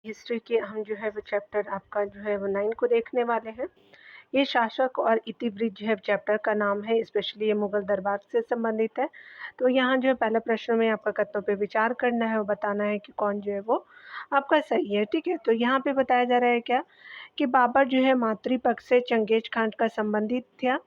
History के हम जो है वो चैप्टर आपका जो है वो 9 को देखने वाले हैं। ये शासक और इतिवृत्त जो है चैप्टर का नाम है, स्पेशली ये मुगल दरबार से संबंधित है। तो यहाँ जो है पहले प्रश्न में आपका कथनों पे विचार करना है और बताना है कि कौन जो है वो आपका सही है, ठीक है। तो यहाँ पे बताया जा रहा है क्या कि बाबर जो है मातृपक्ष से चंगेज खान का संबंधित था।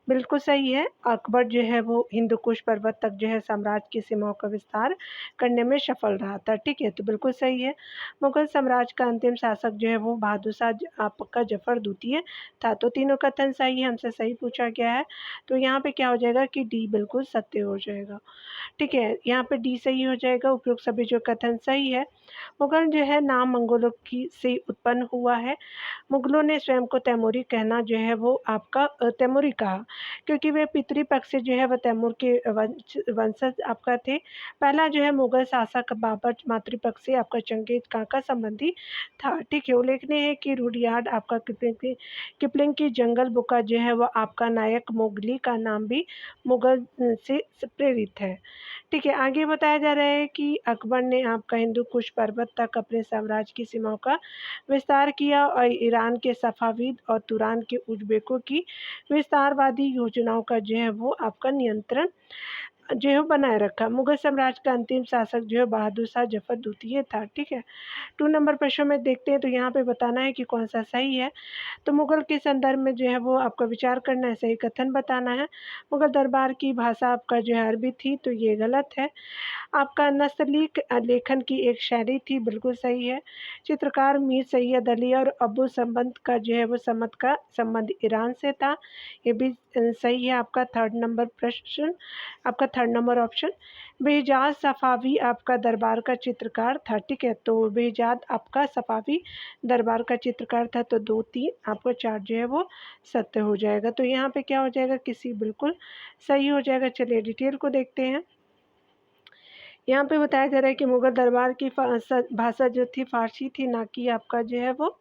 बिल्कुल सही है। अकबर जो है वो हिंदुकुश पर्वत तक जो है साम्राज्य की सीमाओं का विस्तार करने में सफल रहा था, ठीक है, तो बिल्कुल सही है। मुगल साम्राज्य का अंतिम शासक जो है वो बहादुर शाह आपका जफर द्वितीय था। तो तीनों कथन सही है, हमसे सही पूछा गया है। तो यहाँ पे क्या हो जाएगा कि डी बिल्कुल सत्य हो जाएगा, ठीक है। यहाँ पे डी सही हो जाएगा। उपयुक्त सभी जो कथन सही है। मुगल जो है नाम मंगोलों की से उत्पन्न हुआ है। मुगलों ने स्वयं को तैमूरी कहना जो है वो आपका तैमूरी कहा, क्योंकि वे पितृपक्ष से जो है वह तैमूर के वंशज आपका थे। पहला जो है मुगल शासक बाबर मातृपक्ष से आपका चंगेज खां का संबंधी था, ठीक है। उल्लेखनीय है कि रुडयार्ड आपका किपलिंग की जंगल बुक जो है वह आपका नायक मोगली का नाम भी मुगल से प्रेरित है, ठीक है। आगे बताया जा रहा है कि अकबर ने आपका हिंदू कुश पर्वत तक अपने साम्राज्य की सीमाओं का विस्तार किया और ईरान के सफ़ाविद और तुरान के उज़्बेकों की विस्तारवादी योजनाओं का जो है वो आपका नियंत्रण जो है बनाए रखा। मुगल साम्राज्य का अंतिम शासक जो है बहादुर शाह जफर द्वितीय था, ठीक है। 2 नंबर प्रश्न में देखते हैं, तो यहाँ पे बताना है कि कौन सा सही है। तो मुगल के संदर्भ में जो है वो आपका विचार करना है, सही कथन बताना है। मुगल दरबार की भाषा आपका जो है अरबी थी, तो ये गलत है। आपका नस्तलीक लेखन की एक शैली थी, बिल्कुल सही है। चित्रकार मीर सैयद अली और अबू संबंध का जो है वो समत का संबंध ईरान से था, ये भी सही है। आपका 3rd नंबर प्रश्न, आपका 3rd नंबर ऑप्शन। बेहजाज सफ़ावी आपका दरबार का चित्रकार था, ठीक है। तो बेहजाद आपका सफ़ावी दरबार का चित्रकार था। तो 2, 3 आपका 4 जो है वो सत्य हो जाएगा। तो यहाँ पे क्या हो जाएगा, किसी बिल्कुल सही हो जाएगा। चलिए डिटेल को देखते हैं। यहाँ पे बताया जा रहा है कि मुगल दरबार की भाषा जो थी फ़ारसी थी, ना कि आपका जो है वो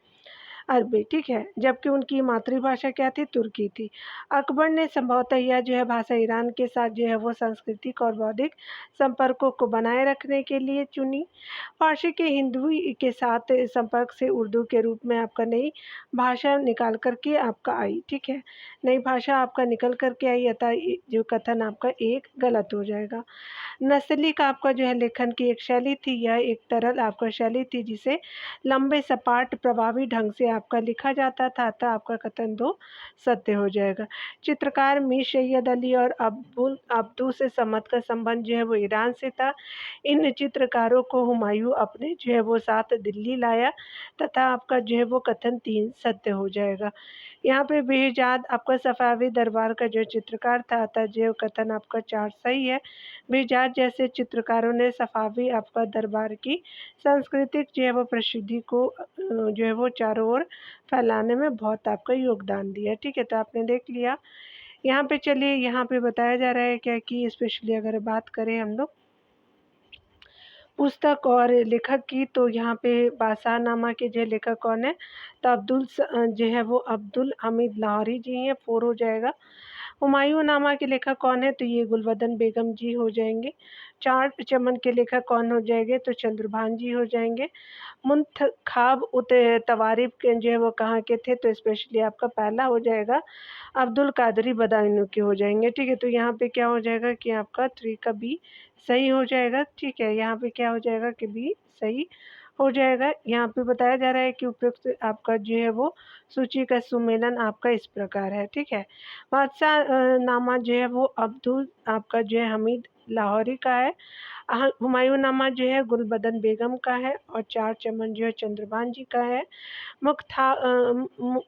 अरबी, ठीक है। जबकि उनकी मातृभाषा क्या थी, तुर्की थी। अकबर ने संभवतः यह जो है भाषा ईरान के साथ जो है वो सांस्कृतिक और बौद्धिक संपर्कों को बनाए रखने के लिए चुनी। फ़ारसी के हिंदुई के साथ संपर्क से उर्दू के रूप में आपका नई भाषा निकाल कर के आपका आई, ठीक है। नई भाषा आपका निकल कर के आई, अतः जो कथन आपका एक गलत हो जाएगा। नस्तलीक आपका जो है लेखन की एक शैली थी, यह एक तरल आपका शैली थी जिसे लंबे सपाट प्रभावी ढंग से आपका लिखा जाता था, अतः आपका कथन 2 सत्य हो जाएगा। चित्रकार मीर सैयद अली और अब्दू से समत का संबंध जो है वो ईरान से था। इन चित्रकारों को हुमायूं अपने जो है वो साथ दिल्ली लाया, तथा आपका जो है वो कथन 3 सत्य हो जाएगा। यहाँ पे बेहजाद आपका सफ़ावी दरबार का जो चित्रकार था, अतः जो कथन आपका 4 सही है। बेहजाद जैसे चित्रकारों ने सफ़ावी आपका दरबार की सांस्कृतिक जो है वो प्रसिद्धि को जो है वो चारों ओर फैलाने में बहुत आपका योगदान दिया, ठीक है। तो आपने देख लिया। यहाँ पे चलिए, यहाँ पे बताया जा रहा है क्या कि स्पेशली अगर बात करें हम लोग पुस्तक और लेखक की, तो यहाँ पे बादशाहनामा के जो लेखक कौन है, तो जो है वो अब्दुल हमीद लाहौरी जी हैं, 4 हो जाएगा। हुमायूं नामा के लेखक कौन है, तो ये गुलबदन बेगम जी हो जाएंगे। 4 चमन के लेखक कौन हो जाएंगे, तो चंद्रभान जी हो जाएंगे। मुंतखाब उत तवारीब के जो है वो कहाँ के थे, तो स्पेशली आपका पहला हो जाएगा अब्दुल कादरी बदायूं के हो जाएंगे, ठीक है। तो यहाँ पे क्या हो जाएगा कि आपका 3 का बी सही हो जाएगा, ठीक है। यहाँ पे क्या हो जाएगा कि बी सही हो जाएगा। यहाँ पे बताया जा रहा है कि उपयुक्त आपका जो है वो सूची का सुमेलन आपका इस प्रकार है, ठीक है। बादशाह नामा जो है वो अब्दुल आपका जो है हमीद लाहौरी का है। हुमायूंनामा जो है गुलबदन बेगम का है, और 4 चमन जो है चंद्रभान जी का है।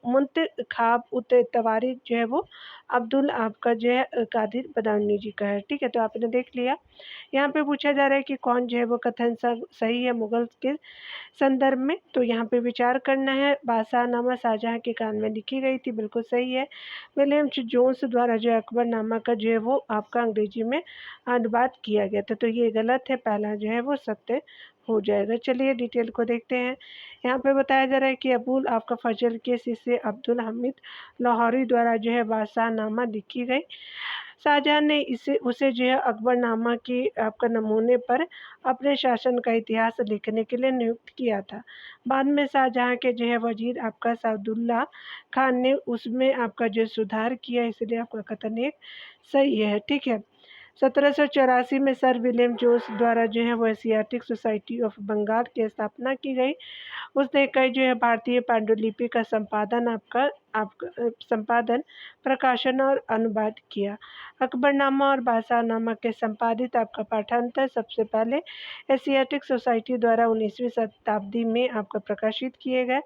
मुंतखाब उत तवारीख जो है वो अब्दुल आपका जो है कादिर बदायूनी जी का है, ठीक है। तो आपने देख लिया। यहाँ पे पूछा जा रहा है कि कौन जो है वो कथन सही है मुगल के संदर्भ में, तो यहाँ पे विचार करना है। बादशाहनामा शाहजहाँ के काल में लिखी गई थी, बिल्कुल सही है। विलियम जोन्स द्वारा जो है अकबरनामा का जो है वो आपका अंग्रेजी में अनुवाद किया गया था, तो ये गलत है। पहला जो है वो सत्य हो जाएगा। चलिए डिटेल को देखते हैं। यहाँ पे बताया जा रहा है कि अबुल आपका फजल के शिष्य अब्दुल हमीद लाहौरी द्वारा जो है बादशाहनामा लिखी गई। शाहजहां ने उसे जो है अकबरनामा के आपका नमूने पर अपने शासन का इतिहास लिखने के लिए नियुक्त किया था। बाद में शाहजहां के जो है वजीर आपका सादुल्ला खान ने उसमें आपका जो सुधार किया, इसलिए आपका कथन एक सही है। ठीक है। 1784 में सर विलियम जोन्स द्वारा जो है वो एशियाटिक सोसाइटी ऑफ बंगाल की स्थापना की गई। उसने कई जो है भारतीय पांडुलिपि का संपादन, प्रकाशन और अनुवाद किया। अकबरनामा और बादशाहनामा के संपादित आपका पाठांतर सबसे पहले एशियाटिक सोसाइटी द्वारा 19वीं शताब्दी में आपका प्रकाशित किए गए।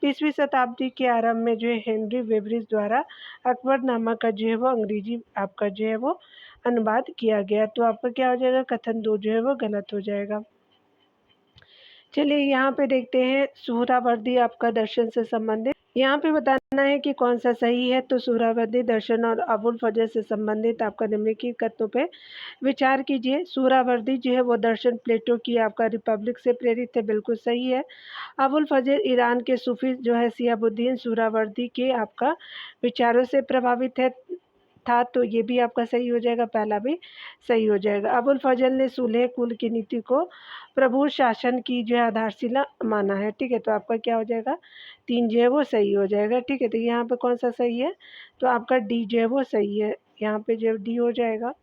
20वीं शताब्दी के आरंभ में जो है हेनरी वेबरिज द्वारा अकबरनामा का जो है वो अंग्रेजी आपका जो है वो अनुवाद किया गया। तो आपका क्या हो जाएगा, कथन 2 जो है वो गलत हो जाएगा। चलिए यहाँ पे देखते हैं सुहरावर्दी आपका दर्शन से संबंधित। यहाँ पे बताना है कि कौन सा सही है। तो सुहरावर्दी दर्शन और अबुल फजल से संबंधित आपका निम्नलिखित कथनों पे विचार कीजिए। सुहरावर्दी जो है वो दर्शन प्लेटो की आपका रिपब्लिक से प्रेरित है, बिल्कुल सही है। अबुल फजल ईरान के सूफी जो है शिहाबुद्दीन सुहरावर्दी के आपका विचारों से प्रभावित था, तो ये भी आपका सही हो जाएगा, पहला भी सही हो जाएगा। अबुल फजल ने सुलह कुल की नीति को प्रभु शासन की जो है आधारशिला माना है। ठीक है, तो आपका क्या हो जाएगा, 3 जो है वो सही हो जाएगा। ठीक है, तो यहाँ पे कौन सा सही है, तो आपका डी जो है वो सही है। यहाँ पे जो डी हो जाएगा।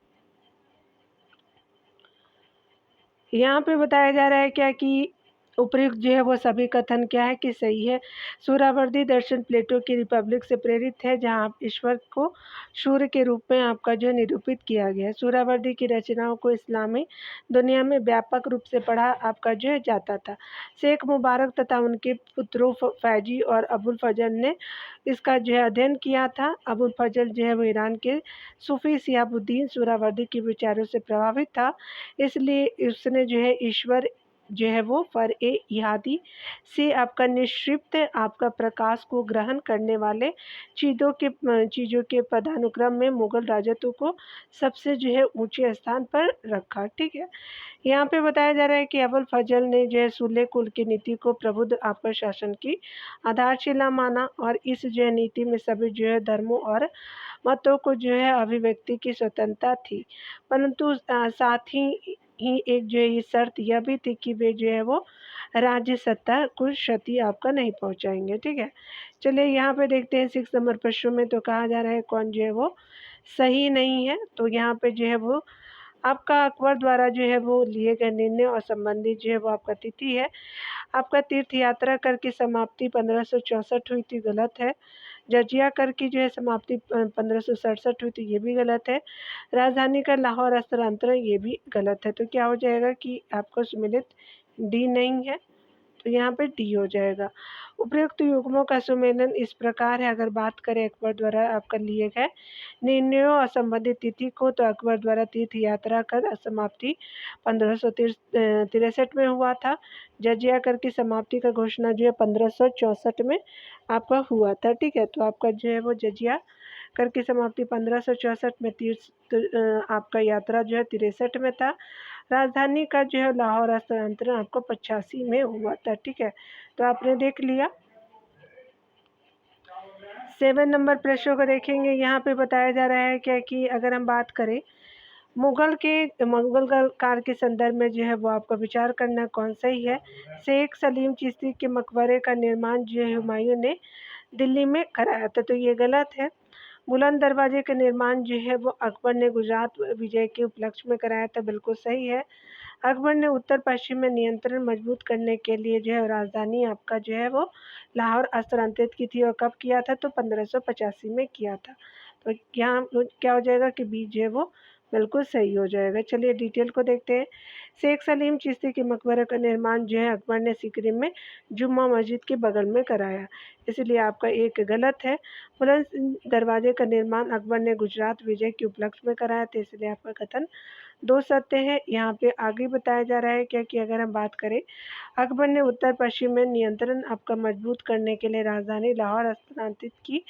यहाँ पे बताया जा रहा है क्या कि उपयुक्त जो है वो सभी कथन क्या है कि सही है। सुहरावर्दी दर्शन प्लेटो की रिपब्लिक से प्रेरित है, जहाँ आप ईश्वर को सूर्य के रूप में आपका जो निरूपित किया गया है। सुहरावर्दी की रचनाओं को इस्लामी दुनिया में व्यापक रूप से पढ़ा आपका जो है जाता था। शेख मुबारक तथा उनके पुत्रों फैजी और अबुल फजल ने इसका जो है अध्ययन किया था। अबुल फजल जो है वो ईरान के सूफी शिहाबुद्दीन सुहरावर्दी के विचारों से प्रभावित था, इसलिए उसने जो है ईश्वर जो है वो फर ए इहादी से आपका निक्षिप्त आपका प्रकाश को ग्रहण करने वाले चीज़ों के पदानुक्रम में मुगल राजत्व को सबसे जो है ऊंचे स्थान पर रखा। ठीक है, यहाँ पे बताया जा रहा है कि अबुल फजल ने जो है सुलह कुल की नीति को प्रबुद्ध आपका शासन की आधारशिला माना, और इस जो है नीति में सभी जो है धर्मों और मतों को जो है अभिव्यक्ति की स्वतंत्रता थी, परंतु साथ ही एक जो है ये शर्त यह भी थी कि वे जो है वो राज्य सत्ता को क्षति आपका नहीं पहुंचाएंगे। ठीक है, चलिए यहाँ पे देखते हैं 6 नंबर प्रश्न में। तो कहा जा रहा है कौन जो है वो सही नहीं है। तो यहाँ पे जो है वो आपका अकबर द्वारा जो है वो लिए गए निर्णय और संबंधित जो है वो आपका तिथि है। आपका तीर्थ यात्रा कर की समाप्ति 1564 हुई थी, गलत है। जजिया कर की जो है समाप्ति 1567 हुई थी, ये भी गलत है। राजधानी का लाहौर स्थानांतरण, ये भी गलत है। तो क्या हो जाएगा कि आपको सुमेलित डी नहीं है, तो यहाँ पे डी हो जाएगा। उपयुक्त युग्मों का सुमेलन इस प्रकार है। अगर बात करें अकबर द्वारा आपका लिए गए निर्णयों और संबंधित तिथि को, तो अकबर द्वारा तीर्थ यात्रा कर समाप्ति 1563 में हुआ था। जजिया कर की समाप्ति का घोषणा जो है 1564 में आपका हुआ था। ठीक है, तो आपका जो है वो जजिया कर की समाप्ति 1564 में, तीर्थ आपका यात्रा जो है 63 में था। राजधानी का जो है लाहौर स्थानांतरण आपको 85 में हुआ था। ठीक है, तो आपने देख लिया। 7 नंबर प्रश्नों को देखेंगे। यहाँ पे बताया जा रहा है क्या कि अगर हम बात करें मुगल काल के संदर्भ में जो है वो आपका विचार करना कौन सही है। शेख सलीम चिश्ती के मकबरे का निर्माण जो है हुमायूं ने दिल्ली में कराया था, तो ये गलत है। बुलंद दरवाजे का निर्माण जो है वो अकबर ने गुजरात विजय के उपलक्ष्य में कराया था, बिल्कुल सही है। अकबर ने उत्तर पश्चिम में नियंत्रण मजबूत करने के लिए जो है राजधानी आपका जो है वो लाहौर स्थानांतरित की थी, और कब किया था, तो 1585 में किया था। तो यहाँ क्या हो जाएगा कि बी जो है वो बिल्कुल सही हो जाएगा। चलिए डिटेल को देखते हैं। शेख सलीम चिश्ती के मकबरे का निर्माण जो है अकबर ने सिकरी में जुम्मा मस्जिद के बगल में कराया, इसलिए आपका एक गलत है। बुलंद दरवाजे का निर्माण अकबर ने गुजरात विजय के उपलक्ष्य में कराया था, इसलिए आपका कथन 2 सत्य है। यहाँ पे आगे बताया जा रहा है क्या कि अगर हम बात करें अकबर ने उत्तर पश्चिम में नियंत्रण आपका मजबूत करने के लिए राजधानी लाहौर स्थानांतरित की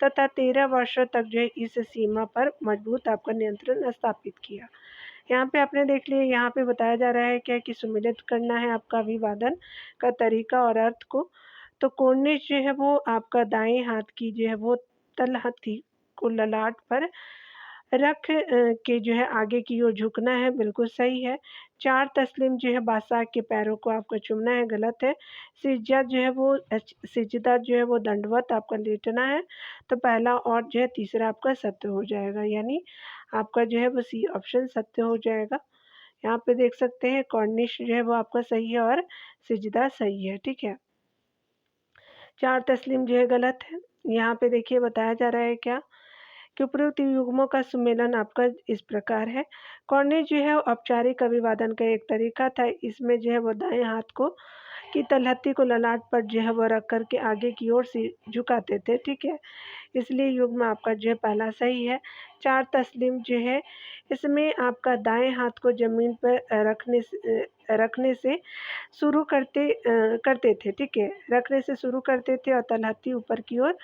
तथा 13 वर्षों तक जो है इस सीमा पर मजबूत आपका नियंत्रण स्थापित किया। यहाँ पे आपने देख लिया। यहाँ पे बताया जा रहा है क्या कि सुमिलित करना है आपका अभिवादन का तरीका और अर्थ को। तो कोर्निश जो है वो आपका दाएं हाथ की जो है वो तलहथी को ललाट पर रख के जो है आगे की ओर झुकना है, बिल्कुल सही है। 4 तस्लीम जो है बादशाह के पैरों को आपको चूमना है, गलत है। सिजदा जो है वो सिजदा जो है वो दंडवत आपका लेटना है, तो पहला और जो है तीसरा आपका सत्य हो जाएगा, यानी आपका जो है वो सी ऑप्शन सत्य हो जाएगा। यहाँ पे देख सकते हैं कॉर्निश जो है वो आपका सही है और सिजदा सही है, ठीक है। 4 तस्लीम जो है गलत है। यहाँ पे देखिए बताया जा रहा है क्या कि उपरोक्त युग्मों का सुमेलन आपका इस प्रकार है। कॉर्निश जो है औपचारिक अभिवादन का एक तरीका था। इसमें जो है वो दाएं हाथ को की तलहटी को ललाट पर जो है वो रख कर के आगे की ओर से झुकाते थे, ठीक है। इसलिए युग्म आपका जो है पहला सही है। 4 तस्लीम जो है इसमें आपका दाएं हाथ को ज़मीन पर रखने से शुरू करते थे, ठीक है। रखने से शुरू करते थे और तलहटी ऊपर की ओर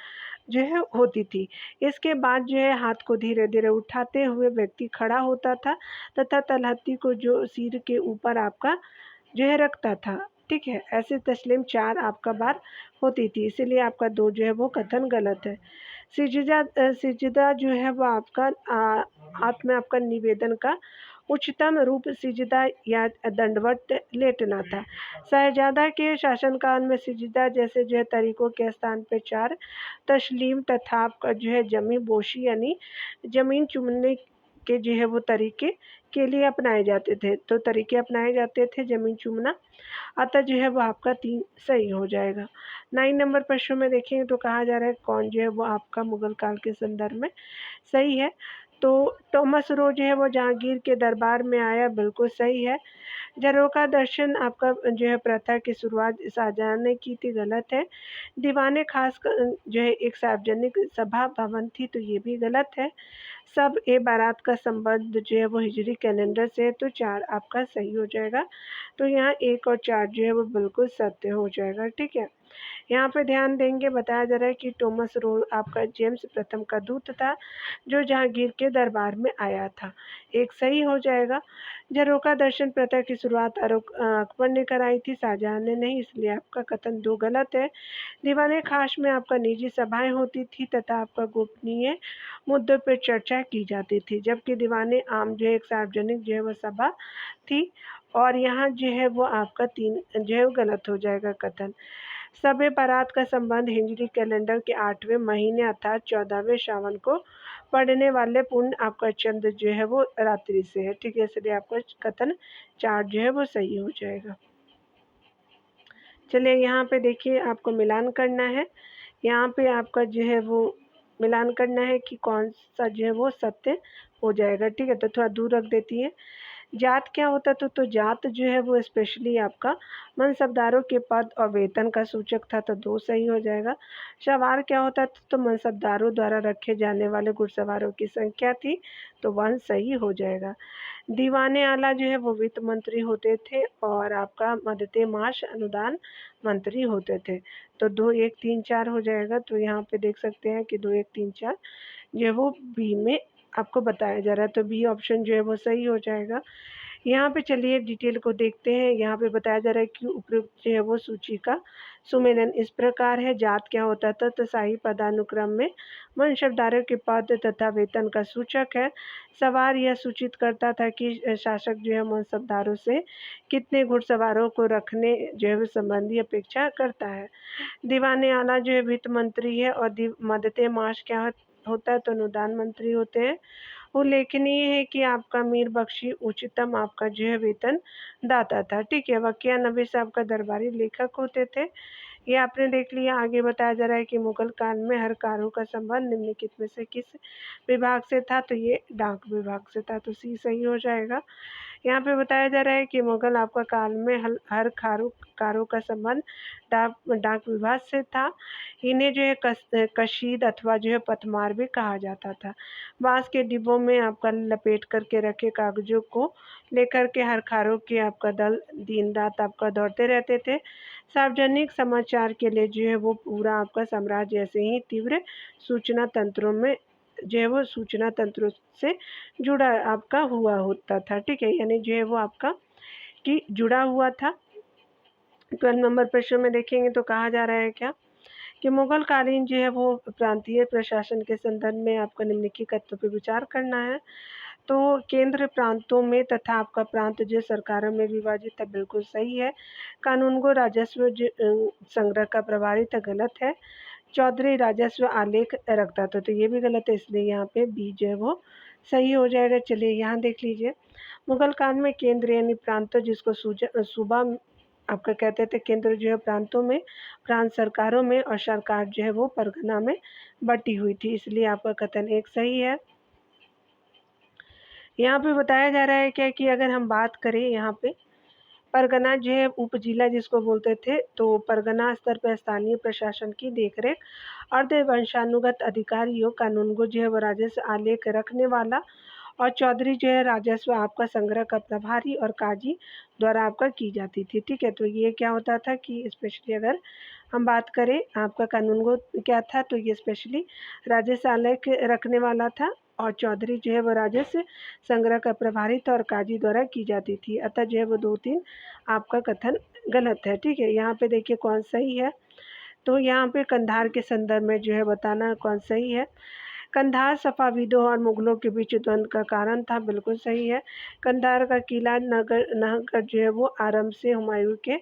जो है होती थी। इसके बाद जो है हाथ को धीरे-धीरे उठाते हुए व्यक्ति खड़ा होता था तथा तलहटी को जो सिर के ऊपर आपका जो है रखता था, ठीक है। ऐसे तस्लीम 4 आपका बार होती थी, इसीलिए आपका 2 जो है वो कथन गलत है। सिजदा जो है वो आपका हाथ में आपका निवेदन का उच्चतम रूप सिजदा या दंडवत लेटना था। शहजादा के शासनकाल में सिजदा जैसे जो है तरीकों के स्थान पे 4 तस्लीम तथा आपका जो है जमी बोशी यानी ज़मीन चूमने के जो है वो तरीके के लिए अपनाए जाते थे। तो तरीके अपनाए जाते थे ज़मीन चूमना, अतः जो है वो आपका 3 सही हो जाएगा। 9 नंबर प्रश्न में देखेंगे तो कहा जा रहा है कौन जो है वो आपका मुगल काल के संदर्भ में सही है। तो टॉमस रो जो है वो जहांगीर के दरबार में आया, बिल्कुल सही है। झरोखा दर्शन आपका जो है प्रथा की शुरुआत शाहजहां ने की थी, गलत है। दीवाने खास जो है एक सार्वजनिक सभा भवन थी, तो ये भी गलत है। सब ए बारात का संबंध जो है वो हिजरी कैलेंडर से है, तो 4 आपका सही हो जाएगा। तो यहाँ 1 और 4 जो है वो बिल्कुल सत्य हो जाएगा, ठीक है। यहाँ पे ध्यान देंगे बताया जा रहा है कि टॉमस रो आपका जेम्स प्रथम का दूत था जो जहांगीर के दरबार में आया था, 1 सही हो जाएगा। झरोखा दर्शन प्रथा की शुरुआत अकबर ने कराई थी, शाहजहां ने नहीं, इसलिए आपका कथन 2 गलत है। दीवाने खास में आपका निजी सभाएं होती थी तथा आपका गोपनीय मुद्दों पर चर्चा की जाती थी, जबकि दीवाने आम जो है एक सार्वजनिक जो है वो सभा थी। और यहाँ जो है वो आपका 3 जो है वो गलत हो जाएगा कथन। शब-ए बारात का संबंध हिजरी कैलेंडर के 8वें महीने अर्थात 14वें श्रावण को पड़ने वाले पूर्ण आपका चंद्र जो है वो रात्रि से है, ठीक है। इसलिए आपका कथन 4 जो है वो सही हो जाएगा। चलिए यहाँ पे देखिए आपको मिलान करना है। यहाँ पे आपका जो है वो मिलान करना है कि कौन सा जो है वो सत्य हो जाएगा, ठीक है। तो थोड़ा दूर रख देती है। जात क्या होता था, तो जात जो है वो स्पेशली आपका मनसबदारों के पद और वेतन का सूचक था, तो 2 सही हो जाएगा। सवार क्या होता था, तो मनसबदारों द्वारा रखे जाने वाले घुड़सवारों की संख्या थी, तो 1 सही हो जाएगा। दीवाने आला जो है वो वित्त मंत्री होते थे और आपका मदते माश अनुदान मंत्री होते थे, तो 2 1 3 4 हो जाएगा। तो यहाँ पे देख सकते हैं कि 2 1 3 4 जो है वो बी में आपको बताया जा रहा है, तो बी ऑप्शन जो है वो सही हो जाएगा। यहाँ पे चलिए डिटेल को देखते हैं। यहाँ पे बताया जा रहा है कि उपयुक्त जो है वो सूची का सुमेलन इस प्रकार है। जात क्या होता था, तो शाही पदानुक्रम में मनसबदारों के पद तथा वेतन का सूचक है। सवार यह सूचित करता था कि शासक जो है मनसबदारों से कितने घुड़सवारों को रखने जो है संबंधी अपेक्षा करता है। दीवाने आला जो है वित्त मंत्री है और मदते माश क्या होता है, तो अनुदान मंत्री होते हैं। उल्लेखनीय है कि आपका मीर बख्शी उच्चतम आपका जो है वेतन दाता था, ठीक है। वकिया नबी साहब का दरबारी लेखक होते थे। ये आपने देख लिया। आगे बताया जा रहा है कि मुगल काल में हर कारों का संबंध निम्नलिखित में से किस विभाग से था, तो ये डाक विभाग से था, तो सी सही हो जाएगा। यहाँ पे बताया जा रहा है कि मुगल आपका काल में हर कारों का संबंध डाक विभाग से था। इन्हें जो है कशीद अथवा जो है पतमार भी कहा जाता था। बांस के डिब्बों में आपका लपेट करके रखे कागजों को लेकर के हर खारों के आपका दल दिन रात आपका दौड़ते रहते थे। सार्वजनिक समाचार के लिए जो है वो पूरा आपका साम्राज्य ऐसे ही तीव्र सूचना तंत्रों में जो है वो सूचना तंत्रों से जुड़ा आपका हुआ होता था, ठीक है। यानी जो है वो आपका जुड़ा हुआ था। 12 नंबर प्रश्न में देखेंगे तो कहा जा रहा है क्या कि मुगल कालीन जो है वो प्रांतीय प्रशासन के संदर्भ में आपको निम्नलिखित तथ्यों पर विचार करना है। तो केंद्र प्रांतों में तथा आपका प्रांत जो सरकारों में विभाजित है, बिल्कुल सही है। कानून को राजस्व संग्रह का प्रभारी था, गलत है। चौधरी राजस्व आलेख रखता था, तो ये भी गलत है, इसलिए यहाँ पे बी जो है वो सही हो जाएगा। चलिए यहाँ देख लीजिए, मुगल काल में केंद्र यानी प्रांतों जिसको सूबा आपका कहते थे, केंद्र जो है प्रांतों में, प्रांत सरकारों में, और सरकार जो है वो परगना में बटी हुई थी, इसलिए आपका कथन एक सही है। यहाँ पे बताया जा रहा है क्या कि अगर हम बात करें यहाँ पे परगना जो है उप जिला जिसको बोलते थे, तो परगना स्तर पर स्थानीय प्रशासन की देखरेख अर्ध वंशानुगत अधिकारियों, कानूनगो जो है वो राजस्व आलेख रखने वाला, और चौधरी जो है राजस्व आपका संग्रह का प्रभारी, और काजी द्वारा आपका की जाती थी। ठीक है, तो ये क्या होता था कि स्पेशली अगर हम बात करें आपका कानूनगो क्या था, तो ये स्पेशली राजस्व आलेख रखने वाला था, और चौधरी जो है वो राजस्व संग्रह का प्रभारी था और काजी द्वारा की जाती थी। अतः जो है वो 2-3 आपका कथन गलत है। ठीक है, यहाँ पे देखिए कौन सही है। तो यहाँ पे कंधार के संदर्भ में जो है बताना कौन सही है। कंधार सफाविदों और मुगलों के बीच द्वंद्व का कारण था, बिल्कुल सही है। कंधार का किला नहरगढ़ जो है वो आरंभ से हुमायूं के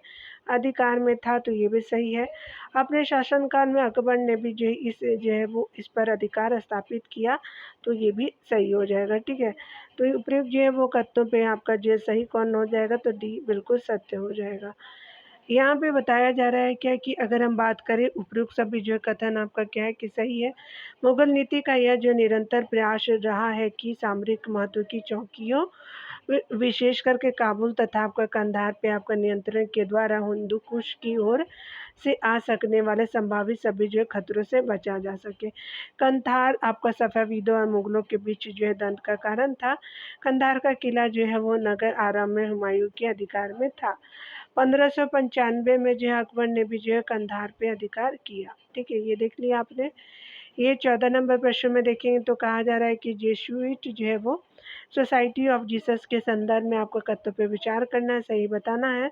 अधिकार में था, तो ये भी सही है। अपने शासनकाल में अकबर ने भी इस पर अधिकार स्थापित किया, तो ये भी सही हो जाएगा। ठीक है, तो उपयुक्त जो है वो कथनों पे आपका जो सही कौन हो जाएगा, तो डी बिल्कुल सत्य हो जाएगा। यहाँ पे बताया जा रहा है क्या कि अगर हम बात करें उपयुक्त सभी जो कथन आपका क्या है कि सही है। मुगल नीति का यह जो निरंतर प्रयास रहा है कि सामरिक महत्व की चौकियों विशेष करके काबुल तथा आपका कंधार पे आपका नियंत्रण के द्वारा हिंदू कुश की ओर से आ सकने वाले संभावित सभी जो खतरों से बचा जा सके। कंधार आपका सफाविदों और मुगलों के बीच जो है द्वंद्व का कारण था। कंधार का किला जो है वो नगर आराम में हुमायूं के अधिकार में था। 1595 में जो है अकबर ने भी जो है कंधार पे अधिकार किया। ठीक है, ये देख लिया आपने। ये 14 नंबर प्रश्न में देखेंगे तो कहा जा रहा है कि जेसुइट जो है वो सोसाइटी ऑफ जीसस के संदर्भ में आपको कथ्य पे विचार करना है, सही बताना है।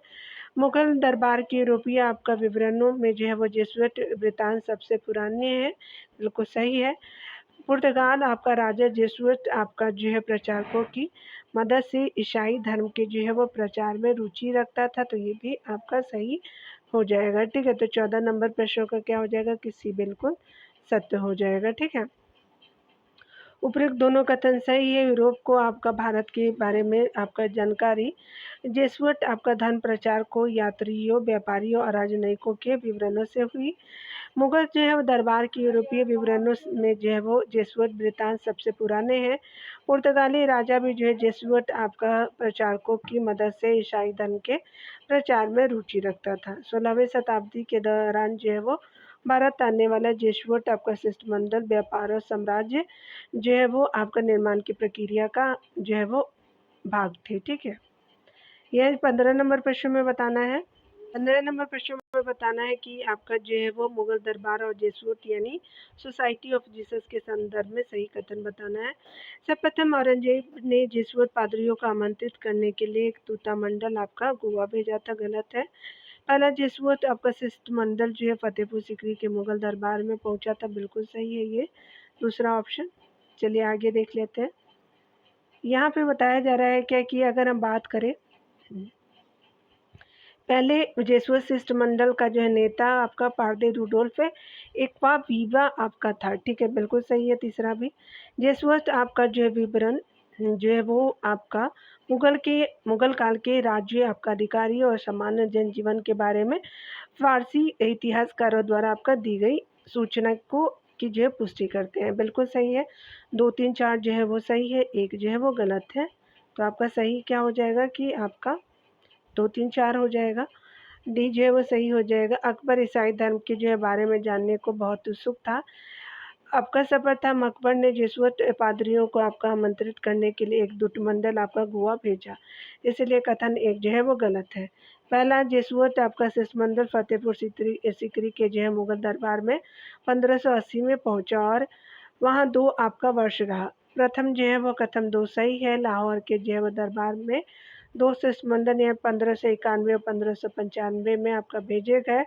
मुगल दरबार के यूरोपीय आपका विवरणों में जो है वो जेसुइट वृत्तांत सबसे पुराने हैं, बिल्कुल सही है। पुर्तगाल आपका राजा जेसुइट आपका जो है प्रचारकों की मदद से ईसाई धर्म के जो है वो प्रचार में रुचि रखता था, तो ये भी आपका सही हो जाएगा। ठीक है, तो 14 नंबर प्रश्नों का क्या हो जाएगा कि सी बिल्कुल सत्य हो जाएगा। ठीक है, उपयुक्त दोनों कथन सही है। यूरोप को आपका भारत के बारे में आपका जानकारी जेसुइट आपका धर्म प्रचार को यात्रियों, व्यापारियों और राजनयिकों के विवरणों से हुई। मुगल जो है वो दरबार के यूरोपीय विवरणों में जो है वो जेसुइट वृत्तांत सबसे पुराने हैं। पुर्तगाली राजा भी जो है जेसुइट आपका प्रचारकों की मदद से ईसाई धर्म के प्रचार में रुचि रखता था। 16वीं शताब्दी के दौरान जो है वो भारत आने वाला जेसुइट आपका शिष्टमंडल व्यापार और साम्राज्य जो है वो आपका निर्माण की प्रक्रिया का जो है वो भाग थे। ठीक है, यह 15 नंबर प्रश्न में बताना है। 15 नंबर प्रश्न में बताना है कि आपका जो है वो मुगल दरबार और जेसुइट यानी सोसाइटी ऑफ जीसस के संदर्भ में सही कथन बताना है। सर्वप्रथम औरंगजेब ने जेसुइट पादरियों को आमंत्रित करने के लिए एक दूतामंडल आपका गोवा भेजा था, गलत है। पहला जेसुइट आपका शिष्टमंडल जो है फतेहपुर सीकरी के मुगल दरबार में पहुंचा था, बिल्कुल सही है ये दूसरा ऑप्शन। चलिए आगे देख लेते हैं। यहाँ पे बताया जा रहा है क्या कि अगर हम बात करें पहले जेसुइट शिष्टमंडल का जो है नेता आपका पारदे रुडोल्फ है, एक्वा वीवा आपका था। ठीक है, बिल्कुल सही है तीसरा भी। जेसुइट आपका जो है विवरण जो है वो आपका मुगल काल के राज्य आपका अधिकारियों और सामान्य जनजीवन के बारे में फारसी इतिहासकारों द्वारा आपका दी गई सूचना को की जो है पुष्टि करते हैं, बिल्कुल सही है। 2, 3, 4 जो है वो सही है, एक जो है वो गलत है। तो आपका सही क्या हो जाएगा कि आपका 2, 3, 4 हो जाएगा। डी जो है वो सही हो जाएगा। अकबर ईसाई धर्म के जो है बारे में जानने को बहुत उत्सुक था। आपका सफर था। अकबर ने जेसुइट पादरियों को आपका आमंत्रित करने के लिए एक दूतमंडल आपका गोवा भेजा, इसलिए कथन एक जो है वो गलत है। पहला जेसुइट आपका शिष्टमंडल फतेहपुर सीकरी के जो है मुगल दरबार में 1580 में पहुंचा और वहाँ 2 आपका वर्ष रहा। प्रथम जो है वो कथन 2 सही है। लाहौर के जो है वो दरबार में 2 शिष्टमंडल या 1591 और 1595 में आपका भेजे गए।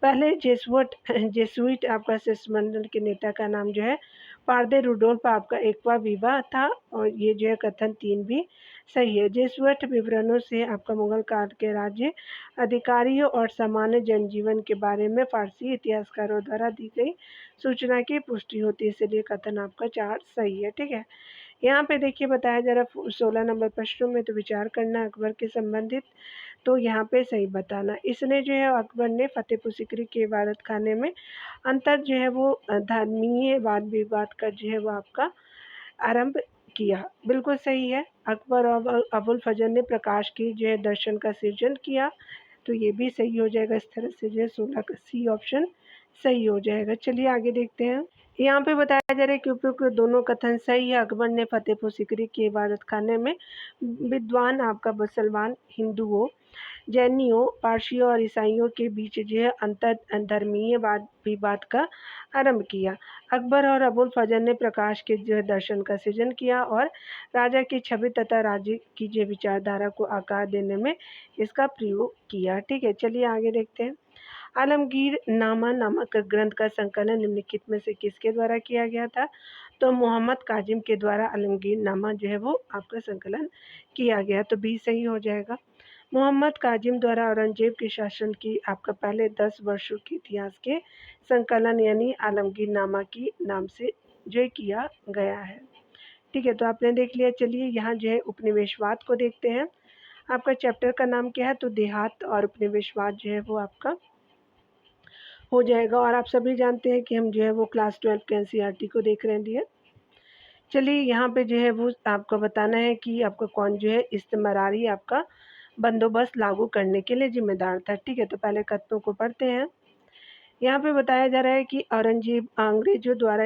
पहले जेसुइट आपका शिष्टमंडल के नेता का नाम जो है पारदे रुडोल्फ आपका एक्वा विवा था, और ये जो है कथन 3 भी सही है। जेसुइट विवरणों से आपका मुगल काल के राज्य अधिकारियों और सामान्य जनजीवन के बारे में फारसी इतिहासकारों द्वारा दी गई सूचना की पुष्टि होती है, इसलिए कथन आपका 4 सही है। ठीक है, यहाँ पे देखिए बताया जा रहा है 16 नंबर प्रश्नों में, तो विचार करना अकबर के संबंधित, तो यहाँ पे सही बताना। इसने जो है अकबर ने फतेहपुर सीकरी के इबादत खाने में अंतर जो है वो धर्मीय वाद विवाद का जो है वो आपका आरंभ किया, बिल्कुल सही है। अकबर और अबुल फजल ने प्रकाश की जो है दर्शन का सृजन किया, तो ये भी सही हो जाएगा। इस तरह से जो है 16 का सी ऑप्शन सही हो जाएगा। चलिए आगे देखते हैं। यहाँ पे बताया जा रहा है कि उपयुक्त दोनों कथन सही है। अकबर ने फतेहपुर सीकरी के इबादत खाने में विद्वान आपका मुसलमान, हिंदुओं, जैनियों, पारसियों और ईसाइयों के बीच जो है अंतर धर्मीय वाद विवाद का आरंभ किया। अकबर और अबुल फजल ने प्रकाश के जो है दर्शन का सृजन किया और राजा की छवि तथा राज्य की जो विचारधारा को आकार देने में इसका प्रयोग किया। ठीक है, चलिए आगे देखते हैं। आलमगीर नामा नामक ग्रंथ का संकलन निम्नलिखित में से किसके द्वारा किया गया था? तो मोहम्मद काजिम के द्वारा आलमगीर नामा जो है वो आपका संकलन किया गया, तो बी सही हो जाएगा। मोहम्मद काजिम द्वारा औरंगजेब के शासन की आपका पहले 10 वर्षों के इतिहास के संकलन यानी आलमगीर नामा की नाम से जो किया गया है। ठीक है, तो आपने देख लिया। चलिए यहाँ जो है उपनिवेशवाद को देखते हैं। आपका चैप्टर का नाम क्या है? तो देहात और उपनिवेशवाद जो है वो आपका हो जाएगा, और आप सभी जानते हैं कि हम जो है वो क्लास 12 के एनसीईआरटी को देख रहे हैं। चलिए यहाँ पे जो है वो आपको बताना है कि आपका कौन जो है इस्तेमरारी आपका बंदोबस्त लागू करने के लिए जिम्मेदार था। ठीक है, तो पहले कथनों को पढ़ते हैं। यहाँ पे बताया जा रहा है कि औरंगजेब अंग्रेजों द्वारा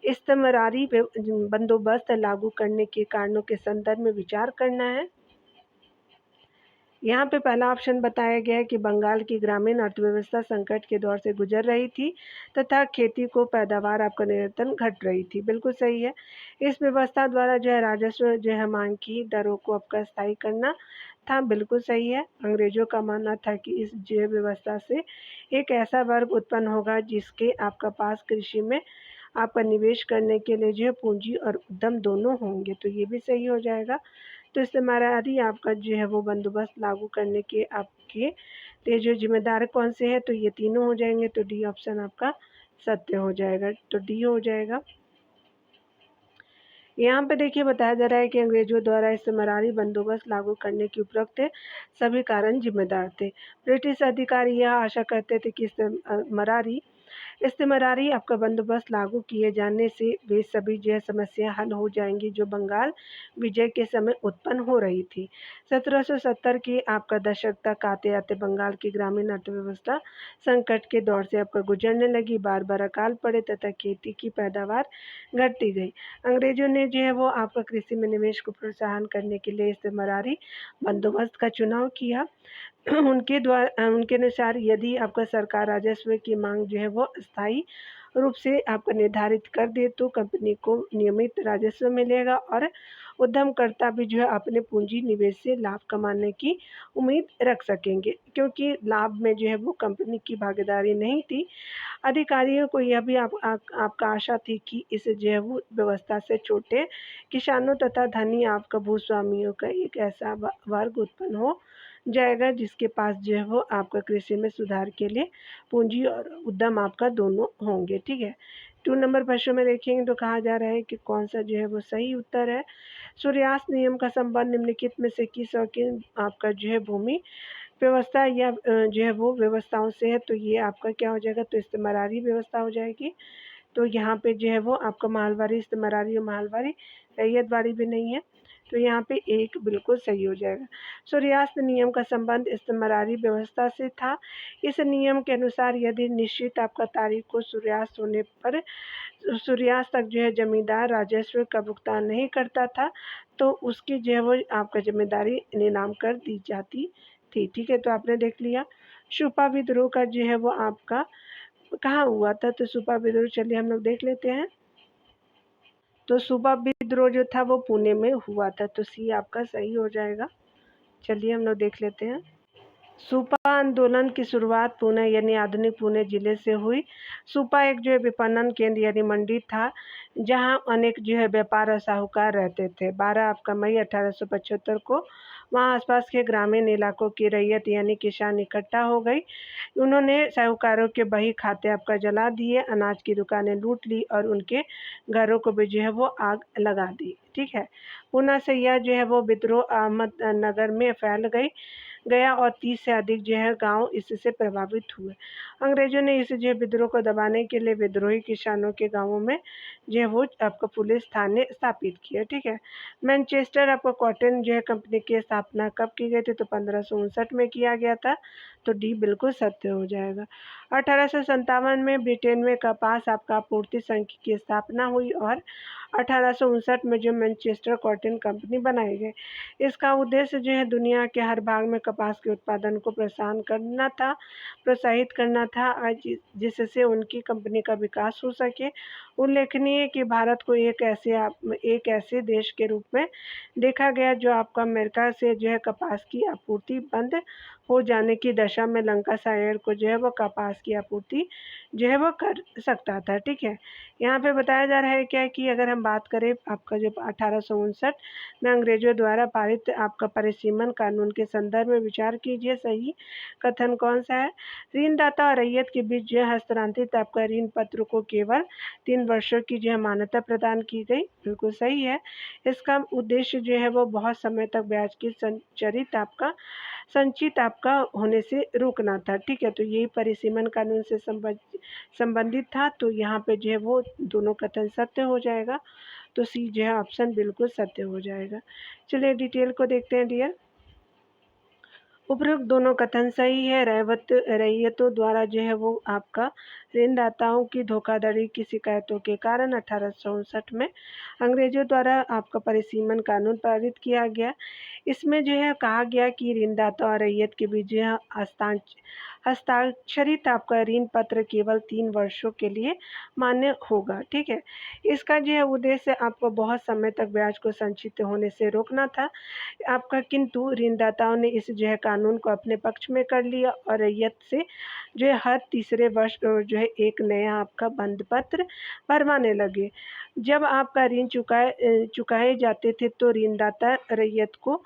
इस्तेमरारी बंदोबस्त लागू करने के कारणों के संदर्भ में विचार करना है। यहाँ पे पहला ऑप्शन बताया गया है कि बंगाल की ग्रामीण अर्थव्यवस्था संकट के दौर से गुजर रही थी तथा खेती को पैदावार आपका निरंतर घट रही थी, बिल्कुल सही है। इस व्यवस्था द्वारा जो है राजस्व जो है मांग की दरों को आपका स्थायी करना था, बिल्कुल सही है। अंग्रेजों का मानना था कि इस जो व्यवस्था से एक ऐसा वर्ग उत्पन्न होगा जिसके आपका पास कृषि में आपका निवेश करने के लिए जो है पूंजी और उद्यम दोनों होंगे, तो ये भी सही हो जाएगा। तो इस्तेमारी आपका जो है वो बंदोबस्त लागू करने के आपके लिए जो जिम्मेदार कौन से हैं? तो ये तीनों हो जाएंगे, तो डी ऑप्शन आपका सत्य हो जाएगा, तो डी हो जाएगा। यहाँ पे देखिए बताया जा रहा है कि अंग्रेजों द्वारा इस्तेमारी बंदोबस्त लागू करने के उपरोक्त सभी कारण जिम्मेदार थे। ब्रिटिश अधिकारी यह आशा करते थे कि इस्तेमरारी आपका बंदोबस्त लागू किए जाने से वे सभी जो है समस्या हल हो जाएंगी जो बंगाल विजय के समय उत्पन्न हो रही थी। 1770 के आपका दशक तक आते आते बंगाल की ग्रामीण अर्थव्यवस्था संकट के दौर से आपका गुजरने लगी। बार बार अकाल पड़े तथा खेती की पैदावार घटती गई। अंग्रेजों ने जो है वो आपका कृषि में निवेश को प्रोत्साहन करने के लिए इस्तेमरारी बंदोबस्त का चुनाव किया। उनके अनुसार यदि आपका सरकार राजस्व की मांग जो है वो स्थायी रूप से आपका निर्धारित कर दे तो कंपनी को नियमित राजस्व मिलेगा और उद्यमकर्ता भी जो है अपने पूंजी निवेश से लाभ कमाने की उम्मीद रख सकेंगे, क्योंकि लाभ में जो है वो कंपनी की भागीदारी नहीं थी। अधिकारियों को यह भी आपका आशा थी कि इस जो है वो व्यवस्था से छोटे किसानों तथा धनी आपका भूस्वामियों का एक ऐसा वर्ग उत्पन्न हो जाएगा जिसके पास जो है वो आपका कृषि में सुधार के लिए पूंजी और उद्यम आपका दोनों होंगे। ठीक है, 2 नंबर प्रश्न में देखेंगे तो कहा जा रहा है कि कौन सा जो है वो सही उत्तर है। सूर्यास्त नियम का संबंध निम्नलिखित में से किस और किन आपका जो है भूमि व्यवस्था या जो है वो व्यवस्थाओं से है? तो ये आपका क्या हो जाएगा? तो इस्तेमरारी व्यवस्था हो जाएगी। तो यहाँ पे जो है वो आपका माहलवारी, इस्तेमरारी और माहलवारी, रैयतवाड़ी भी नहीं है, तो यहाँ पे एक बिल्कुल सही हो जाएगा। सूर्यास्त नियम का संबंध इस्तेमरारी व्यवस्था से था। इस नियम के अनुसार यदि निश्चित आपका तारीख को सूर्यास्त होने पर सूर्यास्त तक जो है जमींदार राजस्व का भुगतान नहीं करता था तो उसकी जो है वो आपका जिम्मेदारी नीलाम कर दी जाती थी। ठीक है, तो आपने देख लिया। सुपा विद्रोह का जो है वो आपका कहाँ हुआ था? तो सुपा विद्रोह चलिए हम लोग देख लेते हैं। तो सुपा विद्रोह जो था वो पुणे में हुआ था, तो सी आपका सही हो जाएगा। चलिए हम लोग देख लेते हैं। सुपा आंदोलन की शुरुआत पुणे यानी आधुनिक पुणे जिले से हुई। सुपा एक जो है विपणन केंद्र यानी मंडी था, जहां अनेक जो है व्यापार और साहूकार रहते थे। 12 आपका मई 1875 को वहां आसपास के ग्रामीण इलाकों की रैयत यानी किसान इकट्ठा हो गई। उन्होंने साहूकारों के बही खाते आपका जला दिए, अनाज की दुकानें लूट ली और उनके घरों को भी जो है वो आग लगा दी। ठीक है, पुणे से यह जो है वो विद्रोह अहमदनगर में फैल गया और 30 से अधिक जो है गांव इससे प्रभावित हुए। अंग्रेजों ने इस जो है विद्रोह को दबाने के लिए विद्रोही किसानों के गांवों में जो है वो आपका पुलिस थाने स्थापित किया। ठीक है, मैनचेस्टर आपका कॉटन जो है कंपनी की स्थापना कब की गई थी? तो 1559 में किया गया था। तो डी बिल्कुल सत्य हो जाएगा। 1857 में ब्रिटेन में कपास आपका आपूर्ति संघ की स्थापना हुई और 1859 में जो मैनचेस्टर कॉटन कंपनी बनाई गई। इसका उद्देश्य जो है दुनिया के हर भाग में कपास के उत्पादन को प्रोत्साहित करना था, जिससे उनकी कंपनी का विकास हो सके। उल्लेखनीय है कि भारत को एक ऐसे देश के रूप में देखा गया जो आपका अमेरिका से जो है कपास की आपूर्ति बंद हो जाने की दशा में लंकाशायर को जो है वो कपास की आपूर्ति जो है वो कर सकता था। ठीक है, यहाँ पे बताया जा रहा है क्या कि अगर हम बात करें आपका जो 1859 में अंग्रेजों द्वारा पारित आपका परिसीमन कानून के संदर्भ में विचार कीजिए। सही कथन कौन सा है? ऋणदाता और रैयत के बीच जो है हस्तांतरित आपका ऋण पत्र को केवल 3 वर्षों की जो है मान्यता प्रदान की गई। बिल्कुल सही है। इसका उद्देश्य जो है वो बहुत समय तक ब्याज की संचित आपका होने से रोकना था। ठीक है, तो यही परिसीमन कानून से संबंधित था। तो यहाँ पे जो है वो दोनों कथन सत्य हो जाएगा। तो सी जो है ऑप्शन बिल्कुल सत्य हो जाएगा। चलिए डिटेल को देखते हैं डियर। उपरोक्त दोनों कथन सही है। रैयतों द्वारा जो है वो आपका ऋणदाताओं की धोखाधड़ी की शिकायतों के कारण 1859 में अंग्रेजों द्वारा आपका परिसीमन कानून पारित किया गया। इसमें जो है कहा गया कि ऋणदाता और रैयत के बीच जो है हस्ताक्षरित आपका ऋण पत्र केवल 3 वर्षों के लिए मान्य होगा। ठीक है, इसका जो है उद्देश्य आपको बहुत समय तक ब्याज को संचित होने से रोकना था आपका, किंतु ऋणदाताओं ने इस जो है कानून को अपने पक्ष में कर लिया और रैयत से जो है हर तीसरे वर्ष जो है एक नया आपका बंद पत्र भरवाने लगे। जब आपका ऋण चुकाए जाते थे तो ऋणदाता रैयत को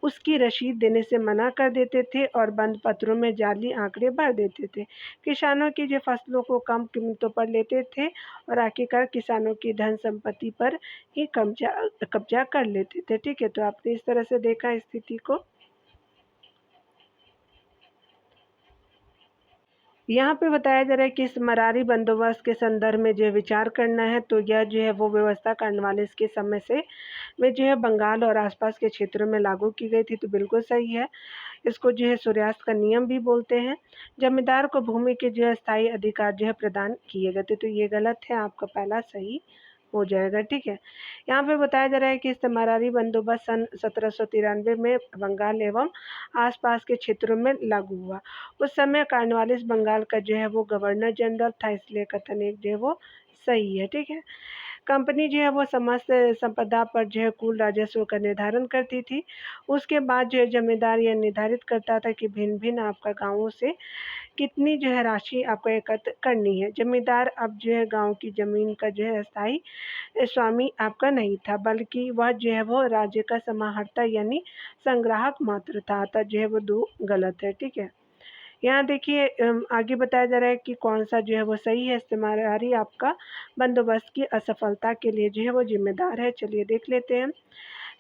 उसकी रसीद देने से मना कर देते थे और बंद पत्रों में जाली आंकड़े भर देते थे। किसानों की जो फसलों को कम कीमतों पर लेते थे और आखिरकार किसानों की धन संपत्ति पर ही कब्जा कर लेते थे। ठीक है, तो आपने इस तरह से देखा स्थिति को। यहाँ पे बताया जा रहा है कि इस मरारी बंदोबस्त के संदर्भ में जो विचार करना है, तो यह जो है वो व्यवस्था कॉर्नवालिस के समय से वे जो है बंगाल और आसपास के क्षेत्रों में लागू की गई थी। तो बिल्कुल सही है। इसको जो है सूर्यास्त का नियम भी बोलते हैं। जमींदार को भूमि के जो है स्थायी अधिकार जो है प्रदान किए गए थे। तो ये गलत है, आपका पहला सही हो जाएगा। ठीक है, यहाँ पे बताया जा रहा है कि इस मरारी बंदोबस्त सन 1793 में बंगाल एवं आसपास के क्षेत्रों में लागू हुआ। उस समय कॉर्नवालिस बंगाल का जो है वो गवर्नर जनरल था, इसलिए कथन एक जो है वो सही है। ठीक है, कंपनी जो है वो समस्त संपदा पर जो है कुल राजस्व का निर्धारण करती थी। उसके बाद जो है जमींदार यह निर्धारित करता था कि भिन्न भिन्न आपका गाँवों से कितनी जो है राशि आपको एकत्र करनी है। जमींदार अब जो है गांव की जमीन का जो है स्थायी स्वामी आपका नहीं था, बल्कि वह जो है वो राज्य का समाहर्ता यानी संग्राहक मात्र था। अतः जो है वो दो गलत है। ठीक है, यहाँ देखिए आगे बताया जा रहा है कि कौन सा जो है वो सही है। इस्तेमारी आपका बंदोबस्त की असफलता के लिए जो है वो जिम्मेदार है। चलिए देख लेते हैं।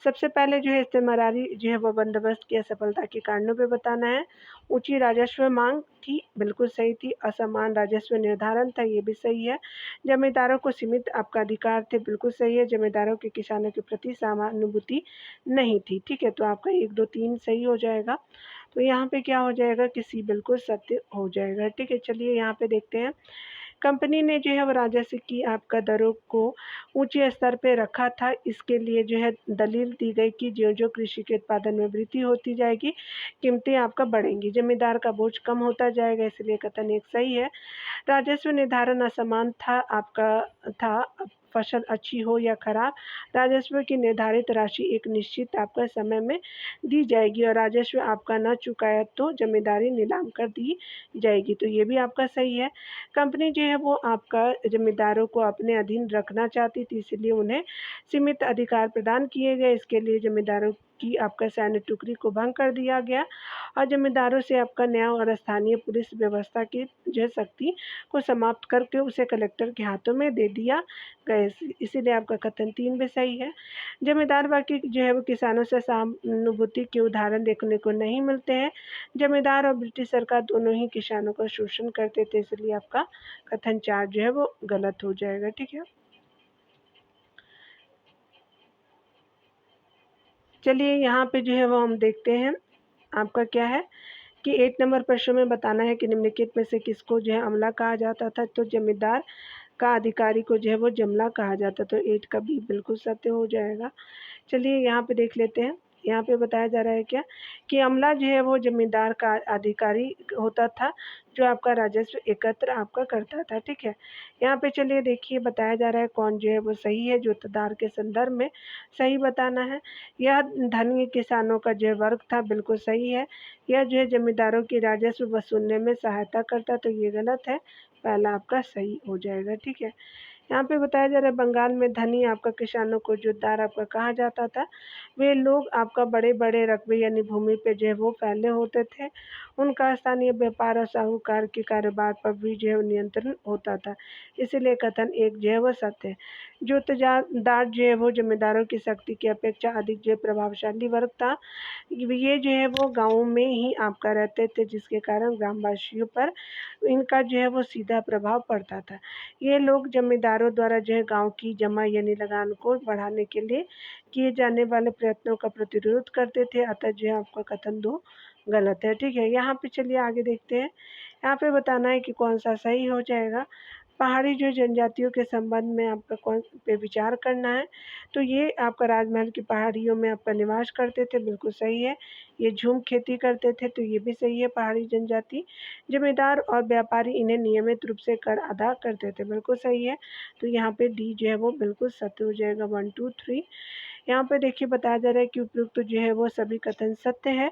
सबसे पहले जो है इस्तेमारी जो है वो बंदोबस्त की असफलता के कारणों पे बताना है। ऊंची राजस्व मांग थी, बिल्कुल सही थी। असमान राजस्व निर्धारण था, ये भी सही है। जमींदारों को सीमित आपका अधिकार थे, बिल्कुल सही है। जमींदारों के किसानों के प्रति सहानुभूति नहीं थी। ठीक है, तो आपका 1, 2, 3 सही हो जाएगा। तो यहाँ पे क्या हो जाएगा कि सी बिल्कुल सत्य हो जाएगा। ठीक है, चलिए यहाँ पे देखते हैं। कंपनी ने जो है वो राजस्व की आपका दरों को ऊंचे स्तर पे रखा था। इसके लिए जो है दलील दी गई कि जो जो कृषि के उत्पादन में वृद्धि होती जाएगी, कीमतें आपका बढ़ेंगी, जमींदार का बोझ कम होता जाएगा, इसलिए कथन एक सही है। राजस्व निर्धारण असमान था आपका था फसल अच्छी हो या खराब, राजस्व की निर्धारित राशि एक निश्चित आपका समय में दी जाएगी और राजस्व आपका न चुकाया तो जमींदारी नीलाम कर दी जाएगी। तो ये भी आपका सही है। कंपनी जो है वो आपका जमींदारों को अपने अधीन रखना चाहती थी, इसलिए उन्हें सीमित अधिकार प्रदान किए गए। इसके लिए जमींदारों की आपका सैन्य टुकड़ी को भंग कर दिया गया और जमींदारों से आपका न्याय और स्थानीय पुलिस व्यवस्था की जो शक्ति को समाप्त करके उसे कलेक्टर के हाथों में दे दिया गया। इसीलिए आपका कथन 3 भी सही है। जमींदार बाकी जो है वो किसानों से सहानुभूति के उदाहरण देखने को नहीं मिलते हैं। जमींदार और ब्रिटिश सरकार दोनों ही किसानों का शोषण करते थे, इसलिए आपका कथन 4 जो है वो गलत हो जाएगा। ठीक है, चलिए यहाँ पे जो है वो हम देखते हैं आपका क्या है कि 8 नंबर प्रश्न में बताना है कि निम्नलिखित में से किसको जो है अमला कहा जाता था। तो जमींदार का अधिकारी को जो है वो जमला कहा जाता। तो 8 का भी बिल्कुल सत्य हो जाएगा। चलिए यहाँ पे देख लेते हैं। यहाँ पे बताया जा रहा है क्या कि अमला जो है वो जमींदार का अधिकारी होता था, जो आपका राजस्व एकत्र आपका करता था। ठीक है, यहाँ पे चलिए देखिए बताया जा रहा है कौन जो है वो सही है। जोतदार के संदर्भ में सही बताना है। यह धनी किसानों का जो वर्ग था, बिल्कुल सही है। यह जो है जमींदारों की राजस्व वसूलने में सहायता करता, तो ये गलत है। पहला आपका सही हो जाएगा। ठीक है, यहाँ पे बताया जा रहा है बंगाल में धनी आपका किसानों को जोतदार आपका कहा जाता था। वे लोग आपका बड़े बड़े रकबे यानी भूमि पे जो है वो फैले होते थे। उनका स्थानीय व्यापार और साहूकार के कारोबार पर भी जो है नियंत्रण होता था, इसीलिए कथन 1 जो है वो सत्य है। जोतदार जो है वो जमींदारों की शक्ति की अपेक्षा अधिक जो है प्रभावशाली वर्ग था। ये जो है वो गाँव में ही आपका रहते थे, जिसके कारण ग्रामवासियों पर इनका जो है वो सीधा प्रभाव पड़ता था। ये लोग जमींदारों द्वारा जो है गाँव की जमा यानी लगान को बढ़ाने के लिए किए जाने वाले प्रयत्नों का प्रतिरोध करते थे। अतः जो है आपका कथन 2 गलत है। ठीक है, यहाँ पे चलिए आगे देखते हैं। यहाँ पे बताना है कि कौन सा सही हो जाएगा। पहाड़ी जो जनजातियों के संबंध में आपका कौन पे विचार करना है। तो ये आपका राजमहल की पहाड़ियों में आपका निवास करते थे, बिल्कुल सही है। ये झूम खेती करते थे, तो ये भी सही है। पहाड़ी जनजाति जमींदार और व्यापारी इन्हें नियमित रूप से कर अदा करते थे, बिल्कुल सही है। तो यहाँ पे डी जो है वो बिल्कुल सत्य हो जाएगा। 1 2 3। यहाँ पे देखिए बताया जा रहा है कि उपयुक्त जो है वो सभी कथन सत्य है।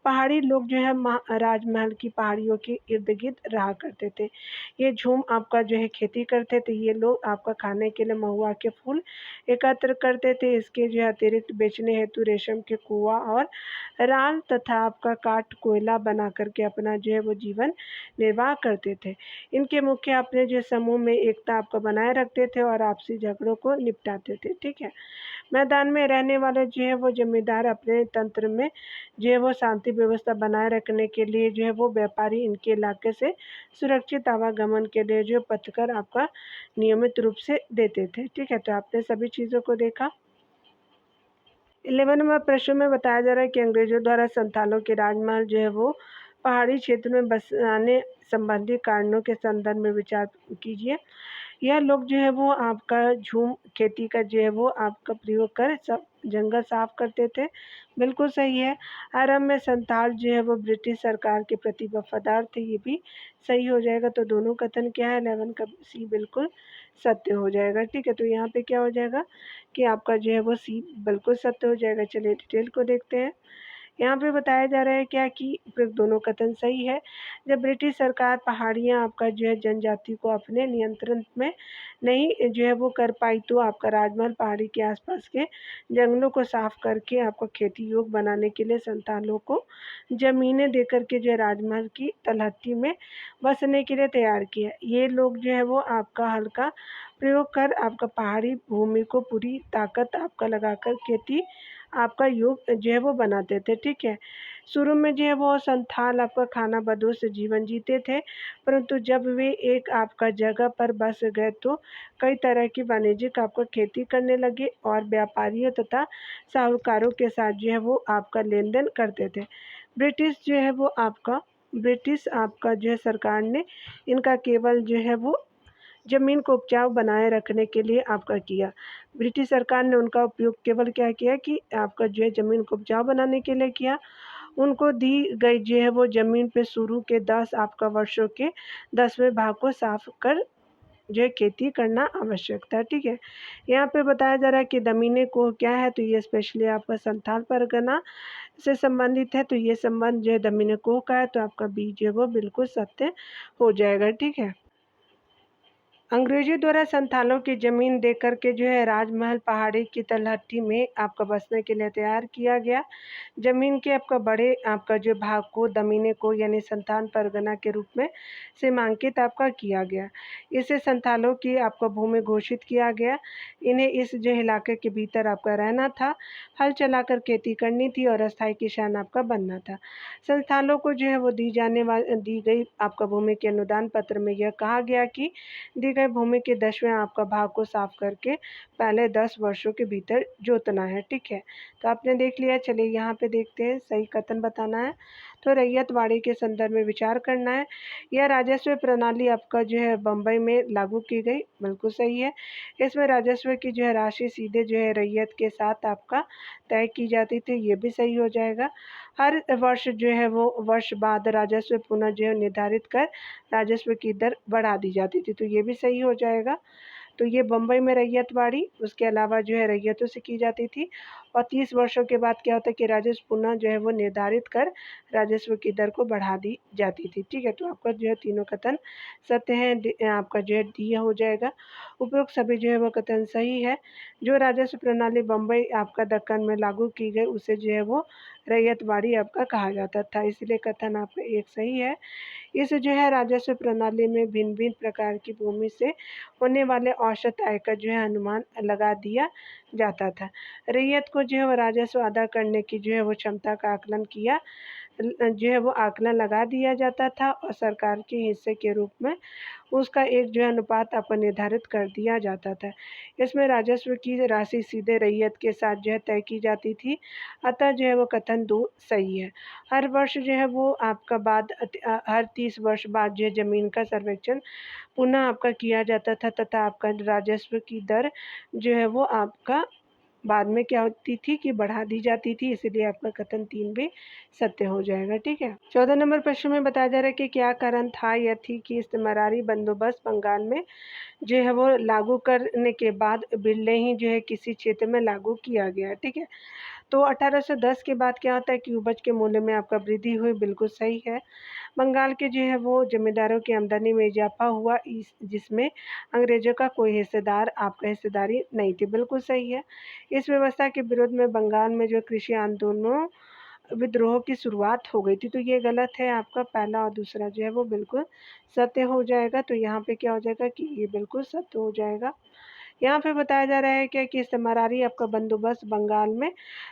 पहाड़ी लोग जो है राजमहल की पहाड़ियों के इर्द गिर्द रहा करते थे। ये झूम आपका जो है खेती करते थे। ये लोग आपका खाने के लिए महुआ के फूल एकत्र करते थे। इसके जो है अतिरिक्त बेचने हेतु रेशम के कुआ और राल तथा आपका काठ कोयला बना करके अपना जो है वो जीवन निर्वाह करते थे। इनके मुख्य अपने जो समूह में एकता आपका बनाए रखते थे और आपसी झगड़ों को निपटाते थे। ठीक है, मैदान में रहने वाले जो है वो जमींदार अपने तंत्र में जो है वो शांति व्यवस्था बनाए रखने के लिए जो है वो व्यापारी इनके इलाके से सुरक्षित आवागमन के लिए जो पथकर आपका नियमित रूप से देते थे। ठीक है, तो आपने सभी चीज़ों को देखा। 11 नंबर प्रश्न में बताया जा रहा है कि अंग्रेजों द्वारा संथालों के राजमहल जो है वो पहाड़ी क्षेत्र में बसाने संबंधी कारणों के संदर्भ में विचार कीजिए। यह लोग जो है वो आपका झूम खेती का जो है वो आपका प्रयोग कर सब जंगल साफ करते थे, बिल्कुल सही है। आरंभ में संथाल जो है वो ब्रिटिश सरकार के प्रति वफादार थे, ये भी सही हो जाएगा। तो दोनों कथन क्या है, 11 का सी बिल्कुल सत्य हो जाएगा। ठीक है, तो यहाँ पे क्या हो जाएगा कि आपका जो है वो सी बिल्कुल सत्य हो जाएगा। चलिए डिटेल को देखते हैं। यहाँ पे बताया जा रहा है क्या कि उपयुक्त दोनों कथन सही है। जब ब्रिटिश सरकार पहाड़ियाँ आपका जो है जनजाति को अपने नियंत्रण में नहीं जो है वो कर पाई, तो आपका राजमहल पहाड़ी के आसपास के जंगलों को साफ करके आपको खेती योग्य बनाने के लिए संतानों को जमीनें दे करके जो है राजमहल की तलहटी में बसने के लिए तैयार किया। ये लोग जो है वो आपका हल्का प्रयोग कर आपका पहाड़ी भूमि को पूरी ताकत आपका लगाकर खेती आपका योग जो है वो बनाते थे। ठीक है, शुरू में जो है वो संथाल आपका खाना बदोश से जीवन जीते थे, परंतु जब वे एक आपका जगह पर बस गए तो कई तरह की वाणिज्यिक आपका खेती करने लगे और व्यापारियों तथा साहूकारों के साथ जो है वो आपका लेन देन करते थे। ब्रिटिश आपका जो है सरकार ने इनका केवल जो है वो ज़मीन को उपजाऊ बनाए रखने के लिए आपका किया। ब्रिटिश सरकार ने उनका उपयोग केवल क्या किया कि आपका जो है ज़मीन को उपजाऊ बनाने के लिए किया। उनको दी गई जो है वो ज़मीन पे शुरू के 10 आपका वर्षों के 10वें भाग को साफ कर जो है खेती करना आवश्यक था। ठीक है, यहाँ पे बताया जा रहा है कि दमीने को क्या है, तो ये स्पेशली आपका संथाल परगना से संबंधित है, तो ये संबंध जो है दमीने को का है, तो आपका बी जो है वो बिल्कुल सत्य हो जाएगा। ठीक है, अंग्रेजों द्वारा संथालों की ज़मीन देकर के जो है राजमहल पहाड़ी की तलहटी में आपका बसने के लिए तैयार किया गया। ज़मीन के आपका बड़े आपका जो भाग को दमीने को यानी संथाल परगना के रूप में सीमांकित आपका किया गया। इसे संथालों की आपका भूमि घोषित किया गया। इन्हें इस जो इलाके के भीतर आपका रहना था, हल चलाकर खेती करनी थी और अस्थायी किसान आपका बनना था। संथालों को जो है वो दी गई आपका भूमि के अनुदान पत्र में यह कहा गया कि दी गई भूमि के 10वें आपका भाग को साफ करके पहले 10 वर्षों के भीतर जोतना है। ठीक है, तो आपने देख लिया। चलिए यहाँ पे देखते हैं, सही कथन बताना है। तो रैयतवाड़ी के संदर्भ में विचार करना है। यह राजस्व प्रणाली आपका जो है बम्बई में लागू की गई, बिल्कुल सही है। इसमें राजस्व की जो है राशि सीधे जो है रैयत के साथ आपका तय की जाती थी, ये भी सही हो जाएगा। हर वर्ष जो है वो वर्ष बाद राजस्व पुनः जो है निर्धारित कर राजस्व की दर बढ़ा दी जाती थी, तो ये भी सही हो जाएगा। तो ये बम्बई में रैयतवाड़ी उसके अलावा जो है रैयतों से की जाती थी, और 30 वर्षों के बाद क्या होता है कि राजस्व पुनः जो है वो निर्धारित कर राजस्व की दर को बढ़ा दी जाती थी। ठीक है, तो आपका जो है तीनों कथन सत्य है, आपका जो है डी हो जाएगा। उपरोक्त सभी जो है वो कथन सही है। जो राजस्व प्रणाली बम्बई आपका दक्कन में लागू की गई उसे जो है वो रैयतवाड़ी आपका कहा जाता था, इसलिए कथन आपका एक सही है। इस जो है राजस्व प्रणाली में भिन्न भिन्न प्रकार की भूमि से होने वाले औसत आय का जो है अनुमान लगा दिया जाता था। रैयत को जो है वो राजस्व अदा करने की जो है वो क्षमता का आकलन किया जो है वो आकलन लगा दिया जाता था, और सरकार के हिस्से के रूप में उसका एक जो है अनुपात आपको निर्धारित कर दिया जाता था। इसमें राजस्व की राशि सीधे रैयत के साथ जो है तय की जाती थी, अतः जो है वो कथन 2 सही है। हर वर्ष जो है वो आपका हर 30 वर्ष बाद जो है ज़मीन का सर्वेक्षण पुनः आपका किया जाता था, तथा आपका राजस्व की दर जो है वो आपका बाद में क्या होती थी कि बढ़ा दी जाती थी, इसीलिए आपका कथन 3 भी सत्य हो जाएगा। ठीक है, 14 नंबर प्रश्न में बताया जा रहा है कि क्या कारण था या थी कि इस्तेमारी बंदोबस्त बंगाल में जो है वो लागू करने के बाद बिरले ही जो है किसी क्षेत्र में लागू किया गया। ठीक है, तो 1810 के बाद क्या होता है कि उपज के मूल्य में आपका वृद्धि हुई, बिल्कुल सही है। बंगाल के जो है वो जमींदारों की आमदनी में इजाफा हुआ, इस जिसमें अंग्रेजों का कोई हिस्सेदार आपका हिस्सेदारी नहीं थी, बिल्कुल सही है। इस व्यवस्था के विरोध में बंगाल में जो कृषि आंदोलनों विद्रोह की शुरुआत हो गई थी, तो ये गलत है। आपका पहला और दूसरा जो है वो बिल्कुल सत्य हो जाएगा, तो यहाँ पे क्या हो जाएगा कि ये बिल्कुल सत्य हो जाएगा। यहाँ पे बताया जा रहा है क्या कि इस्तेमारी आपका बंदोबस्त बंगाल में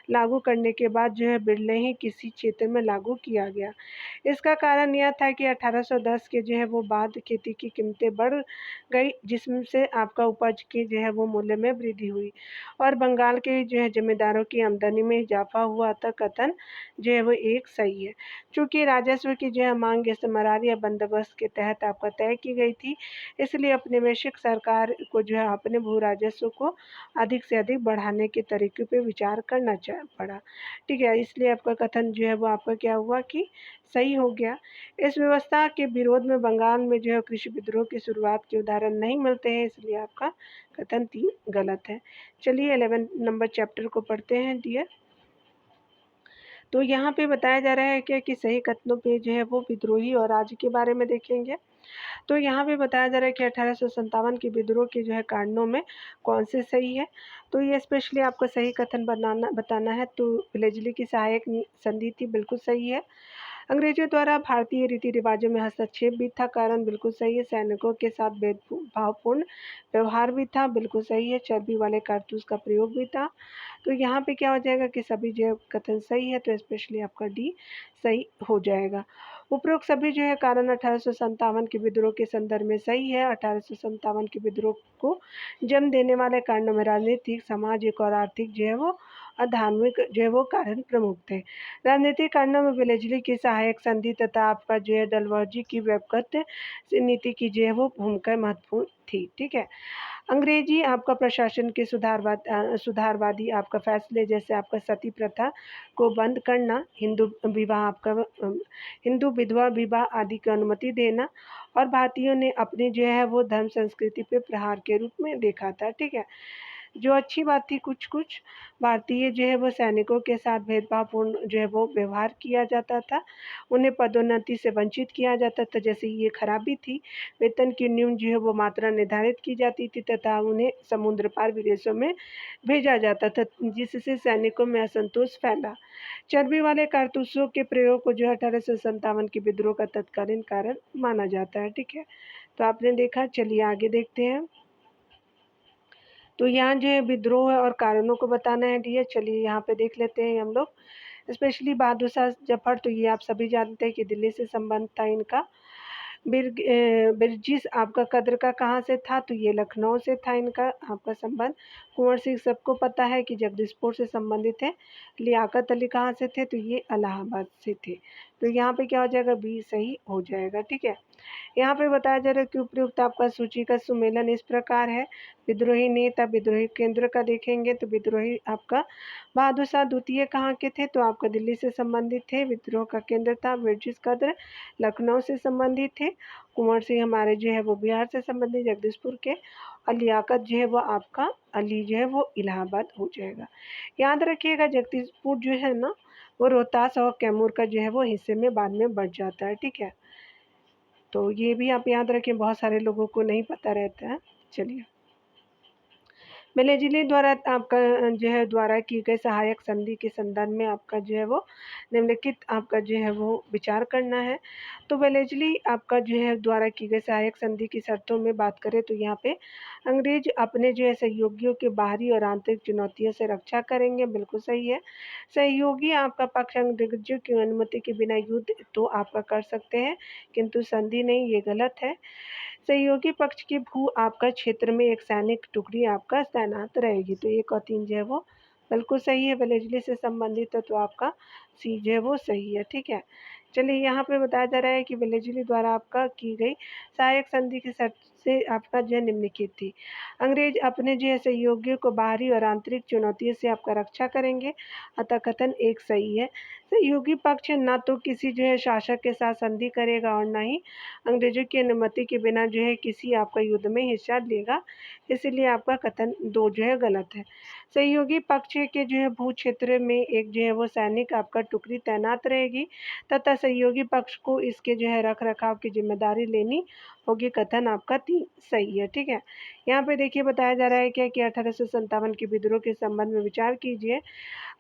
लागू करने के बाद जो है बिरले ही किसी क्षेत्र में लागू किया गया। इसका कारण यह था कि 1810 के जो है वो बाद खेती की कीमतें बढ़ गई, जिससे आपका उपज के जो है वो मूल्य में वृद्धि हुई, और बंगाल के जो है जमींदारों की आमदनी में इजाफा हुआ था। कथन जो है वो एक सही है। चूँकि राजस्व की जो है मांग इस्तेमारी या बंदोबस्त के तहत आपका तय की गई थी, इसलिए औपनिवेशिक सरकार को जो है अपने भू राजस्व को अधिक से अधिक बढ़ाने के तरीके पे विचार करना पड़ा। ठीक है, इसलिए आपका कथन जो है वो आपका क्या हुआ कि सही हो गया। इस व्यवस्था के विरोध में बंगाल में जो है कृषि विद्रोह की शुरुआत के उदाहरण नहीं मिलते हैं, इसलिए आपका कथन 3 गलत है। चलिए 11 नंबर चैप्टर को पढ़ते हैं डियर। तो यहाँ पे बताया जा रहा है क्या कि सही कथनों पे जो है वो विद्रोही और राज्य के बारे में देखेंगे। तो यहाँ पे बताया जा रहा है कि 1857 के विद्रोह के जो है कारणों में कौन से सही है। तो ये स्पेशली आपको सही कथन बताना है। तो विलेजली की सहायक संधि थी, बिल्कुल सही है। अंग्रेजों द्वारा भारतीय रीति रिवाजों में हस्तक्षेप भी था, कारण बिल्कुल सही है। सैनिकों के साथ भेदभावपूर्ण व्यवहार भी था, बिल्कुल सही है। चर्बी वाले कारतूस का प्रयोग भी था। तो यहाँ पे क्या हो जाएगा कि सभी जो है कथन सही है, तो स्पेशली आपका डी सही हो जाएगा। उपरोक्त सभी जो है कारण 1857 के विद्रोह के संदर्भ में सही है। 1857 के विद्रोह को जन्म देने वाले कारणों में राजनीतिक, सामाजिक और आर्थिक जो है वो धार्मिक जो है वो कारण प्रमुख थे। राजनीतिक कारणों में विलेजली की सहायक संधि तथा आपका जो है डलहौजी की व्यक्तिगत नीति की जो है वो भूमिका महत्वपूर्ण थी। ठीक है, अंग्रेजी आपका प्रशासन के सुधारवादी आपका फैसले, जैसे आपका सती प्रथा को बंद करना, हिंदू विधवा विवाह आदि की अनुमति देना, और भारतीयों ने अपने जो है वो धर्म संस्कृति पे प्रहार के रूप में देखा था। ठीक है, जो अच्छी बात थी, कुछ कुछ भारतीय जो है वो सैनिकों के साथ भेदभावपूर्ण जो है वो व्यवहार किया जाता था, उन्हें पदोन्नति से वंचित किया जाता था, जैसे ये खराबी थी। वेतन की न्यून जो है वो मात्रा निर्धारित की जाती थी तथा उन्हें समुद्र पार विदेशों में भेजा जाता था, जिससे सैनिकों में असंतोष फैला। चर्बी वाले कारतूसों के प्रयोग को जो 1857 के विद्रोह का तत्कालीन कारण माना जाता है। ठीक है, तो आपने देखा, चलिए आगे देखते हैं। तो यहाँ जो है विद्रोह और कारणों को बताना है डियर। चलिए यहाँ पे देख लेते हैं हम लोग। स्पेशली बहादुर शाह जफर, तो ये आप सभी जानते हैं कि दिल्ली से संबंध था इनका। बिरजिस आपका कद्र का कहाँ से था, तो ये लखनऊ से था इनका आपका संबंध। कुंवर सिंह सबको पता है कि जगदीशपुर से संबंधित है। लियाकत अली कहाँ से थे, तो ये इलाहाबाद से थे। तो यहाँ पे क्या हो जाएगा, बी सही हो जाएगा। ठीक है, यहाँ पे बताया जा रहा है कि उपयुक्त आपका सूची का सुमेलन इस प्रकार है। विद्रोही नेता, विद्रोही केंद्र का देखेंगे तो विद्रोही आपका बहादुर शाह द्वितीय कहाँ के थे, तो आपका दिल्ली से संबंधित थे। विद्रोह का केंद्र था ब्रिटिश कद्र, लखनऊ से संबंधित थे। कुंवर सिंह हमारे जो है वो बिहार से संबंधित, जगदीशपुर के। और लियाकत जो है वो आपका अली जो है वो इलाहाबाद हो जाएगा। याद रखिएगा, जगदीशपुर जो है ना वो रोहतास और कैमूर का जो है वो हिस्से में बाद में बढ़ जाता है। ठीक है, तो ये भी आप याद रखें, बहुत सारे लोगों को नहीं पता रहता है। चलिए, मिलेजिली द्वारा आपका जो है द्वारा की गई सहायक संधि के संदर्भ में आपका जो है वो निम्नलिखित आपका जो है वो विचार करना है। तो वेलेजली आपका जो है द्वारा की गई सहायक संधि की शर्तों में बात करें तो यहाँ पे अंग्रेज अपने जो है सहयोगियों के बाहरी और आंतरिक चुनौतियों से रक्षा करेंगे, बिल्कुल सही है। सहयोगी आपका पक्ष अंग्रेजों की अनुमति के बिना युद्ध तो आपका कर सकते हैं, किंतु संधि नहीं, ये गलत है। सहयोगी पक्ष की भू आपका क्षेत्र में एक सैनिक टुकड़ी आपका तैनात रहेगी, तो 1 और 3 जो है वो बिल्कुल सही है। वेलेजली से संबंधित है तो आपका सी जो है वो सही है। ठीक है, चलिए यहाँ पे बताया जा रहा है कि वेलेजली द्वारा आपका की गई सहायक संधि की शर्त से आपका जो निम्नलिखित थी। अंग्रेज अपने जो है सहयोगियों को बाहरी और आंतरिक चुनौतियों से आपका रक्षा करेंगे, अतः कथन एक सही है। सहयोगी पक्ष न तो किसी जो है शासक के साथ संधि करेगा और न ही अंग्रेजों की अनुमति के बिना जो है किसी आपका युद्ध में हिस्सा लेगा, इसीलिए आपका कथन 2 जो है गलत है। सहयोगी पक्ष के जो है भू क्षेत्र में एक जो है वो सैनिक आपका टुकड़ी तैनात रहेगी तथा सहयोगी पक्ष को इसके जो है रख रखाव की जिम्मेदारी लेनी होगी, कथन आपका 3 सही है। ठीक है, यहाँ पे देखिए बताया जा रहा है क्या कि 1857 के विद्रोह के संबंध में विचार कीजिए।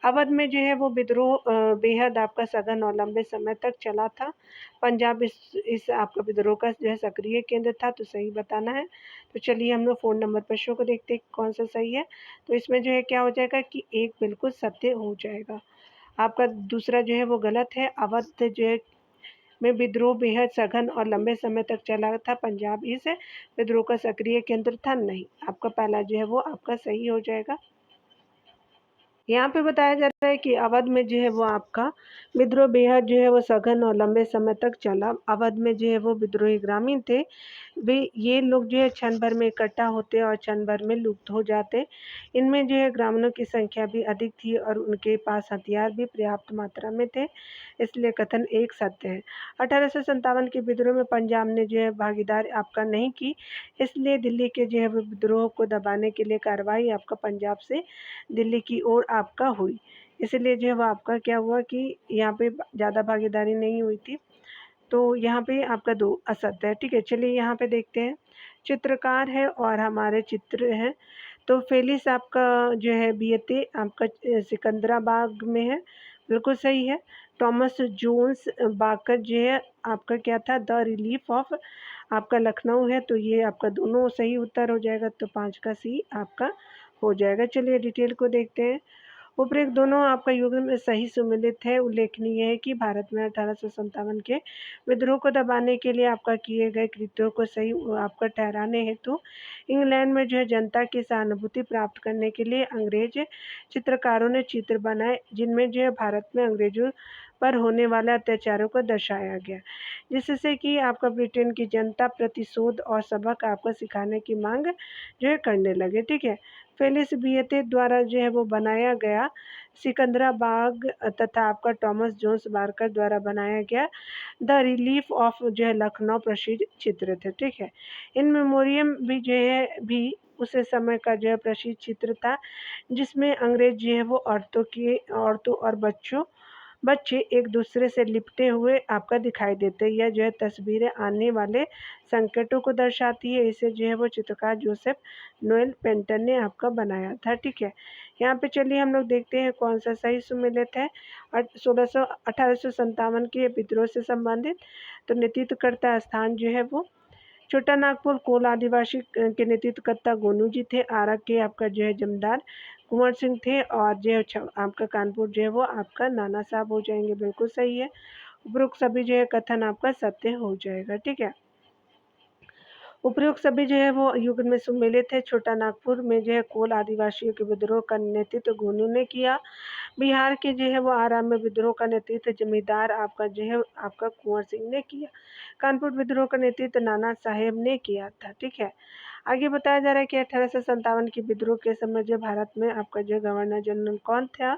अवध में जो है वो विद्रोह बेहद आपका सघन और लंबे समय तक चला था। पंजाब इस आपका विद्रोह का जो है सक्रिय केंद्र था, तो सही बताना है। तो चलिए हम लोग 4 नंबर प्रश्नों को देखते हैं कौन सा सही है। तो इसमें जो है क्या हो जाएगा कि एक बिल्कुल सत्य हो जाएगा, आपका दूसरा जो है वो गलत है। अवध जो है में विद्रोह बेहद सघन और लंबे समय तक चला था, पंजाब इस विद्रोह का सक्रिय केंद्र था, नहीं। आपका पहला जो है वो आपका सही हो जाएगा। यहाँ पे बताया जा रहा है कि अवध में जो है वो आपका विद्रोह बेहद जो है वो सघन और लंबे समय तक चला। अवध में जो है वो विद्रोही ग्रामीण थे, वे ये लोग जो है क्षण भर में इकट्ठा होते और क्षण भर में लुप्त हो जाते। इनमें जो है ग्रामीणों की संख्या भी अधिक थी और उनके पास हथियार भी पर्याप्त मात्रा में थे, इसलिए कथन एक सत्य है। 1857 के विद्रोह में पंजाब ने जो है भागीदारी आपका नहीं की, इसलिए दिल्ली के जो है वो विद्रोह को दबाने के लिए कार्रवाई आपका पंजाब से दिल्ली की ओर आपका हुई, इसलिए जो है वो आपका क्या हुआ कि यहाँ पे ज़्यादा भागीदारी नहीं हुई थी, तो यहाँ पे आपका 2 असत्य है। ठीक है, चलिए यहाँ पे देखते हैं। चित्रकार है और हमारे चित्र हैं, तो फेलिस आपका जो है बीएते आपका सिकंदराबाग में है, बिल्कुल सही है। थॉमस जोन्स बाकर जो है आपका क्या था, द रिलीफ ऑफ आपका लखनऊ है, तो ये आपका दोनों सही उत्तर हो जाएगा, तो 5 का सी आपका हो जाएगा। चलिए डिटेल को देखते हैं। उपरोक्त दोनों आपका युग्म में सही सुमेलित है। उल्लेखनीय है कि भारत में 1857 के विद्रोह को दबाने के लिए आपका किए गए कृत्यों को सही आपका ठहराने हेतु इंग्लैंड में जो है जनता की सहानुभूति प्राप्त करने के लिए अंग्रेज चित्रकारों ने चित्र बनाए, जिनमें जो है भारत में अंग्रेजों पर होने वाले अत्याचारों को दर्शाया गया, जिससे कि आपका ब्रिटेन की जनता प्रतिशोध और सबक आपको सिखाने की मांग जो है करने लगे। ठीक है, फेलिस बियते द्वारा जो है वो बनाया गया सिकंदराबाग तथा आपका थॉमस जोन्स बार्कर द्वारा बनाया गया द रिलीफ ऑफ जो है लखनऊ प्रसिद्ध चित्र थे। ठीक है, इन मेमोरियम भी जो है भी उस समय का जो है प्रसिद्ध चित्र था, जिसमें अंग्रेज जो है वो औरतों और बच्चे एक दूसरे से लिपटे हुए आपका दिखाई देते हैं। यह जो है तस्वीरें आने वाले संकटों को दर्शाती है। इसे जो है वो चित्रकार जोसेफ नोएल पेंटर ने आपका बनाया था। ठीक है, यहाँ पे चलिए हम लोग देखते हैं कौन सा सही सुमेलित है। 1857 के विद्रोह से संबंधित। तो नेतृत्वकर्ता स्थान जो है वो छोटा नागपुर कोल आदिवासी के नेतृत्वकर्ता गोनू जी थे। आरा के आपका जो है जमींदार कुंवर सिंह थे, और जो है आपका कानपुर जो है वो आपका नाना साहब हो जाएंगे। बिल्कुल सही है, उपरोक्त सभी जो है कथन आपका सत्य हो जाएगा। ठीक है, उपरोक्त सभी जो है वो युग में सुमेलित है। छोटा नागपुर में जो है कोल आदिवासियों के विद्रोह का नेतृत्व गोनू ने किया। बिहार के जो है वो आरा में विद्रोह का नेतृत्व जमींदार आपका जो है आपका कुंवर सिंह ने किया। कानपुर विद्रोह का नेतृत्व नाना साहेब ने किया था। ठीक है, आगे बताया जा रहा है कि 1857 की विद्रोह के समय जो भारत में आपका जो गवर्नर जनरल कौन था।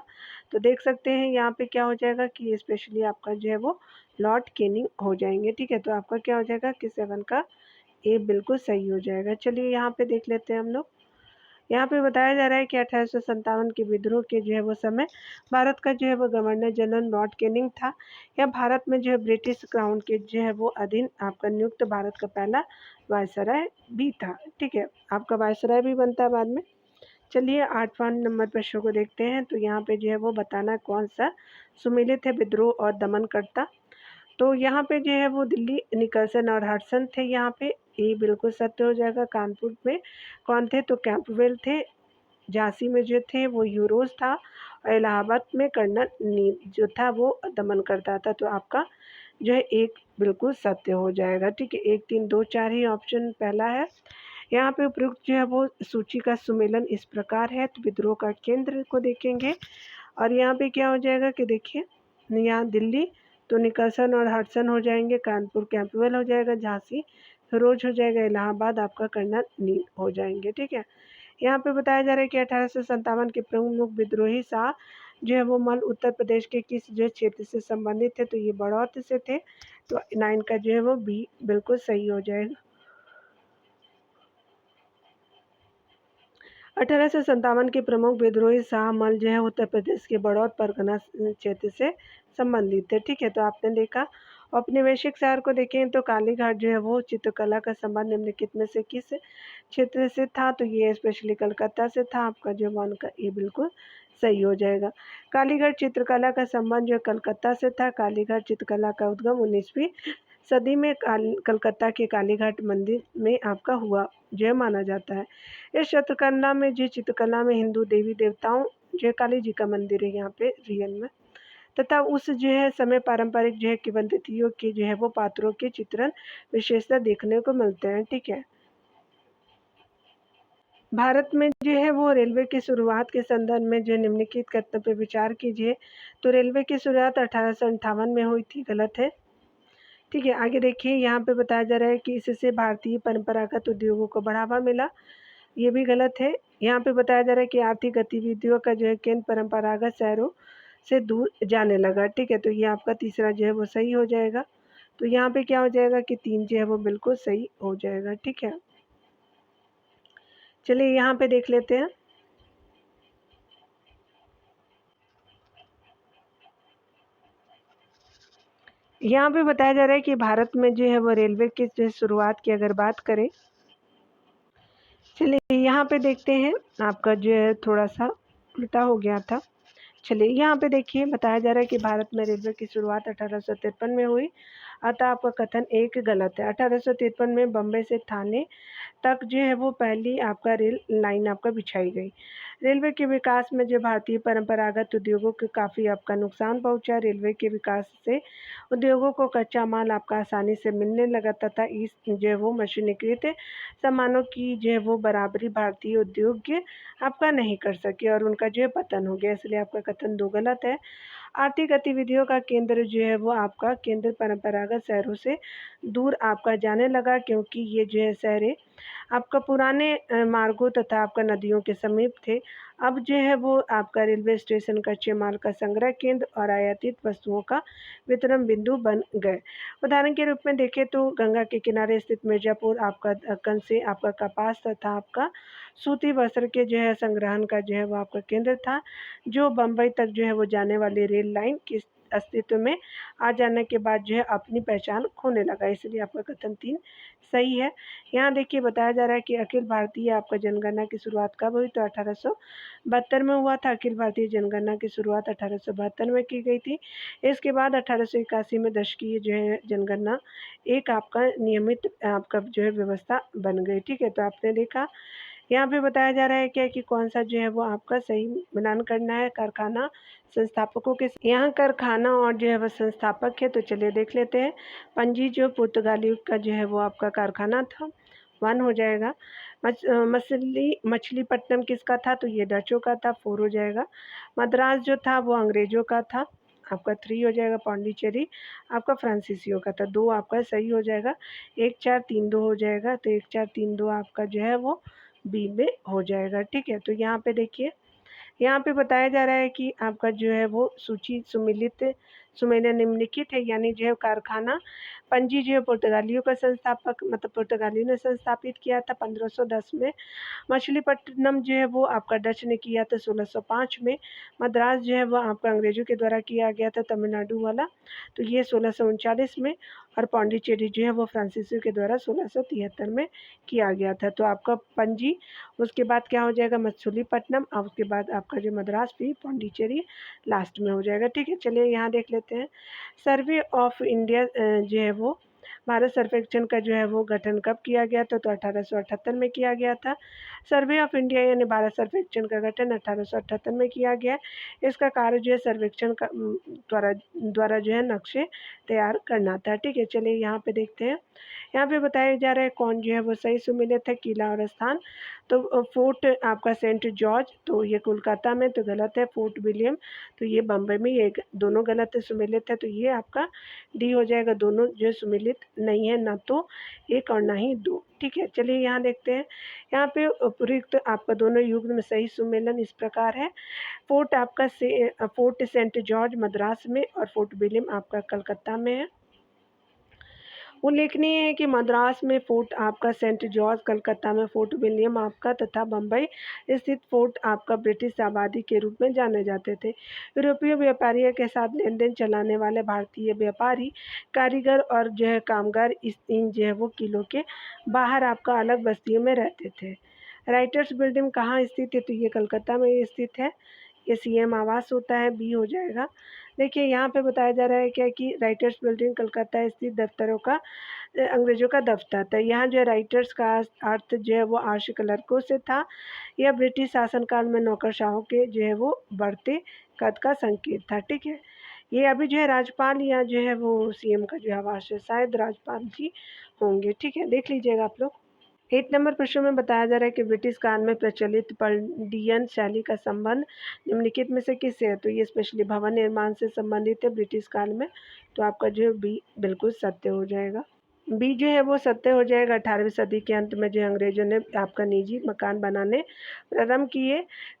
तो देख सकते हैं यहाँ पे क्या हो जाएगा कि स्पेशली आपका जो है वो लॉर्ड कैनिंग हो जाएंगे। ठीक है, तो आपका क्या हो जाएगा कि 7 का ए बिल्कुल सही हो जाएगा। चलिए यहाँ पे देख लेते हैं हम लोग। यहाँ पे बताया जा रहा है कि 1857 के विद्रोह के जो है वो समय भारत का जो है वो गवर्नर जनरल लॉर्ड कैनिंग था। यह भारत में जो है ब्रिटिश क्राउन के जो है वो अधीन आपका नियुक्त भारत का पहला वायसराय भी था। ठीक है, आपका वायसराय भी बनता है बाद में। चलिए 8वां नंबर प्रश्न को देखते हैं। तो यहाँ पे जो है वो बताना कौन सा सुमेलित है विद्रोह और दमनकर्ता। तो यहाँ पे जो है वो दिल्ली निकलसन और हडसन थे। यहाँ पे ये बिल्कुल सत्य हो जाएगा। कानपुर में कौन थे, तो कैंपवेल थे। झांसी में जो थे वो यूरोज था, और इलाहाबाद में कर्नल नील जो था वो दमन करता था। तो आपका जो है एक बिल्कुल सत्य हो जाएगा। ठीक है, 1 3 2 4 ही ऑप्शन पहला है। यहाँ पे उपयुक्त जो है वो सूची का सुमेलन इस प्रकार है। तो विद्रोह का केंद्र को देखेंगे, और यहाँ पे क्या हो जाएगा कि देखिए यहाँ दिल्ली तो निकलसन और हडसन हो जाएंगे, कानपुर कैंपवेल हो जाएगा, झांसी फिरोज हो जाएगा, इलाहाबाद आपका कर्नल नील हो जाएंगे। ठीक है, यहाँ पे बताया जा रहा है कि 1857 के प्रमुख विद्रोही शाह जो है वो मल उत्तर प्रदेश के किस जो क्षेत्र से संबंधित थे। तो ये बड़ौत से थे। तो 9 का जो है वो बी बिल्कुल सही हो जाएगा। 1857 के प्रमुख विद्रोही शाह मल जो है उत्तर प्रदेश के बड़ौत परगना क्षेत्र से संबंधित थे। ठीक है, तो आपने देखा। औपनिवेशिक शहर को देखें तो कालीघाट जो है वो चित्रकला का संबंध निम्नलिखित में से किस क्षेत्र से था। तो ये स्पेशली कलकत्ता से था। आपका जो वन का ये बिल्कुल सही हो जाएगा। कालीघाट चित्रकला का संबंध जो कलकत्ता से था। कालीघाट चित्रकला का उद्गम 19वीं सदी में कलकत्ता के कालीघाट मंदिर में आपका हुआ जो माना जाता है। इस चित्रकला में हिंदू देवी देवताओं जो काली जी का मंदिर है यहाँ पे रियल में, तथा उस जो है समय पारंपरिक जो है किंवदंतियों के जो है वो पात्रों के चित्रण विशेषता देखने को मिलते हैं। ठीक है, भारत में जो है वो रेलवे की शुरुआत के संदर्भ में जो निम्नलिखित कथनों पर विचार कीजिए। तो रेलवे की शुरुआत 1858 में हुई थी, गलत है। ठीक है, आगे देखिए यहाँ पे बताया जा रहा है कि इससे भारतीय परंपरागत उद्योगों को बढ़ावा मिला, ये भी गलत है। यहाँ पे बताया जा रहा है कि आर्थिक गतिविधियों का जो है केंद्र परंपरागत शहरों से दूर जाने लगा। ठीक है, तो ये आपका तीसरा जो है वो सही हो जाएगा। तो यहाँ पे क्या हो जाएगा कि 3 जो है वो बिल्कुल सही हो जाएगा। ठीक है, चलिए यहाँ पे देख लेते हैं। यहाँ पे बताया जा रहा है कि भारत में जो है वो रेलवे की जो शुरुआत की अगर बात करें, चलिए यहाँ पे देखते हैं। आपका जो है थोड़ा सा उल्टा हो गया था। चलिए यहाँ पे देखिए बताया जा रहा है कि भारत में रेलवे की शुरुआत 1853 में हुई, अतः आपका कथन एक गलत है। 1853 में बम्बई से थाने तक जो है वो पहली आपका रेल लाइन आपका बिछाई गई। रेलवे के विकास में जो भारतीय परंपरागत उद्योगों को काफ़ी आपका नुकसान पहुंचा। रेलवे के विकास से उद्योगों को कच्चा माल आपका आसानी से मिलने लगा, तथा इस जो है वो मशीनीकृत सामानों की जो है वो बराबरी भारतीय उद्योग आपका नहीं कर सके, और उनका जो है पतन हो गया। इसलिए आपका कथन 2 गलत है। आर्थिक गतिविधियों का केंद्र जो है वो आपका केंद्र परंपरागत शहरों से दूर आपका जाने लगा, क्योंकि ये जो है शहरें आपका पुराने मार्गों तथा आपका नदियों के समीप थे। अब जो है वो आपका रेलवे स्टेशन, कच्चे माल का संग्रह केंद्र और आयातित वस्तुओं का वितरण बिंदु बन गए। उदाहरण के रूप में देखें तो गंगा के किनारे स्थित मिर्ज़ापुर आपका दक्कन से आपका कपास तथा आपका सूती वस्त्र के जो है संग्रहण का जो है वो आपका केंद्र था, जो बम्बई तक जो है वो जाने वाली रेल लाइन के अस्तित्व में आ जाने के बाद जो है अपनी पहचान खोने लगा। इसलिए आपका कथन 3 सही है। यहाँ देखिए बताया जा रहा है कि अखिल भारतीय आपका जनगणना की शुरुआत कब हुई, तो 1872 में हुआ था। अखिल भारतीय जनगणना की शुरुआत 1872 में की गई थी। इसके बाद 1881 में दशकीय जो है जनगणना एक आपका नियमित आपका जो है व्यवस्था बन गई। ठीक है, तो आपने देखा यहाँ पे बताया जा रहा है क्या कि कौन सा जो है वो आपका सही मिलान करना है कारखाना संस्थापकों के। यहाँ कारखाना और जो है वो संस्थापक है, तो चलिए देख लेते हैं। पणजी जो पुर्तगाली का जो है वो आपका कारखाना था, 1 हो जाएगा। मछलीपट्टनम किसका था, तो ये डचों का था, 4 हो जाएगा। मद्रास जो था वो अंग्रेजों का था, आपका 3 हो जाएगा। पौंडीचेरी आपका फ्रांसीसियों का था, 2 आपका सही हो जाएगा। 1 4 3 2 हो जाएगा, तो 1 4 3 2 आपका जो है वो बी में हो जाएगा। ठीक है, तो यहाँ पे देखिए, यहाँ पे बताया जा रहा है कि आपका जो है वो सूची सुमेलित निम्नलिखित है, यानी जो है कारखाना पणजी जो है पुर्तगालियों का संस्थापक मतलब पुर्तगालियों ने संस्थापित किया था 1510 में। मछलीपट्टनम जो है वो आपका डच ने किया था 1605 में। मद्रास जो है वो आपका अंग्रेजों के द्वारा किया गया था, तमिलनाडु वाला, तो ये 1639 में। और पौंडीचेरी जो है वो फ्रांसीसियों के द्वारा 1673 में किया गया था। तो आपका पणजी, उसके बाद क्या हो जाएगा मछलीपट्टनम, और उसके बाद आपका जो मद्रास, फिर पौंडीचेरी लास्ट में हो जाएगा। ठीक है, चलिए यहाँ देख लेते हैं। सर्वे ऑफ इंडिया जो है वो भारत सर्वेक्षण का जो है वो गठन कब किया गया था, तो 1878 में किया गया था। सर्वे ऑफ इंडिया यानी भारत सर्वेक्षण का गठन 1878 में किया गया। इसका कार्य जो है सर्वेक्षण का द्वारा जो है नक्शे तैयार करना था। ठीक है, चलिए यहाँ पे देखते हैं। यहाँ पे बताया जा रहा है कौन जो है वो सही सुमेलित है, किला और स्थान। तो फोर्ट आपका सेंट जॉर्ज, तो ये कोलकाता में, तो गलत है। फोर्ट विलियम, तो ये बम्बई में, ये दोनों गलत है, सुमेलित है, तो ये आपका डी हो जाएगा। दोनों जो सुमेलित नहीं है, ना तो 1 और ना ही 2। ठीक है, चलिए यहाँ देखते हैं। यहाँ पे उपयुक्त आपका दोनों युग्म में सही सुमेलन इस प्रकार है। फोर्ट सेंट जॉर्ज मद्रास में और फोर्ट विलियम आपका कलकत्ता में है। उल्लेखनीय है कि मद्रास में फोर्ट आपका सेंट जॉर्ज, कलकत्ता में फोर्ट विलियम आपका, तथा बम्बई स्थित फोर्ट आपका ब्रिटिश आबादी के रूप में जाने जाते थे। यूरोपीय व्यापारियों के साथ लेन देन चलाने वाले भारतीय व्यापारी, कारीगर और जो है कामगार इन जो है वो किलों के बाहर आपका अलग बस्तियों में रहते थे। राइटर्स बिल्डिंग कहाँ स्थित है, तो ये कलकत्ता में स्थित है। ये सीएम आवास होता है, बी हो जाएगा। देखिए यहाँ पे बताया जा रहा है क्या कि राइटर्स बिल्डिंग कलकत्ता स्थित दफ्तरों का अंग्रेजों का दफ्तर था। यहाँ जो राइटर्स का अर्थ जो है वो आर्ष क्लर्कों से था। यह ब्रिटिश शासनकाल में नौकरशाहों के जो है वो बढ़ते कद का संकेत था। ठीक है, ये अभी जो है राज्यपाल या जो है वो सीएम का जो आवास है, शायद राज्यपाल जी होंगे। ठीक है, देख लीजिएगा आप लोग। 8 नंबर प्रश्न में बताया जा रहा है कि ब्रिटिश काल में प्रचलित पर्डियन शैली का संबंध निम्नलिखित में से किससे है, तो ये स्पेशली भवन निर्माण से संबंधित है ब्रिटिश काल में। तो आपका जो बी बिल्कुल सत्य हो जाएगा। बी जो है वो सत्य हो जाएगा। 18वीं सदी के अंत में जो अंग्रेजों ने आपका निजी मकान बनाने प्रारंभ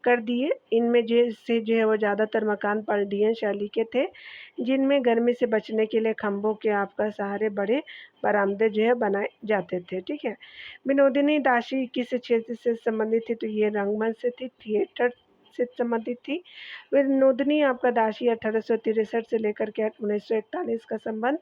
कर दिए। इनमें से जो है वो ज़्यादातर मकान पर्डियन शैली के थे, जिनमें गर्मी से बचने के लिए खंभों के आपका सहारे बड़े बरामदे जो है बनाए जाते थे। ठीक है, विनोदिनी दासी किस क्षेत्र से संबंधित थी, तो ये रंगमंच से थी, थिएटर से संबंधित थी। विनोदिनी आपका दासी 1863 से लेकर के 1941 का संबंध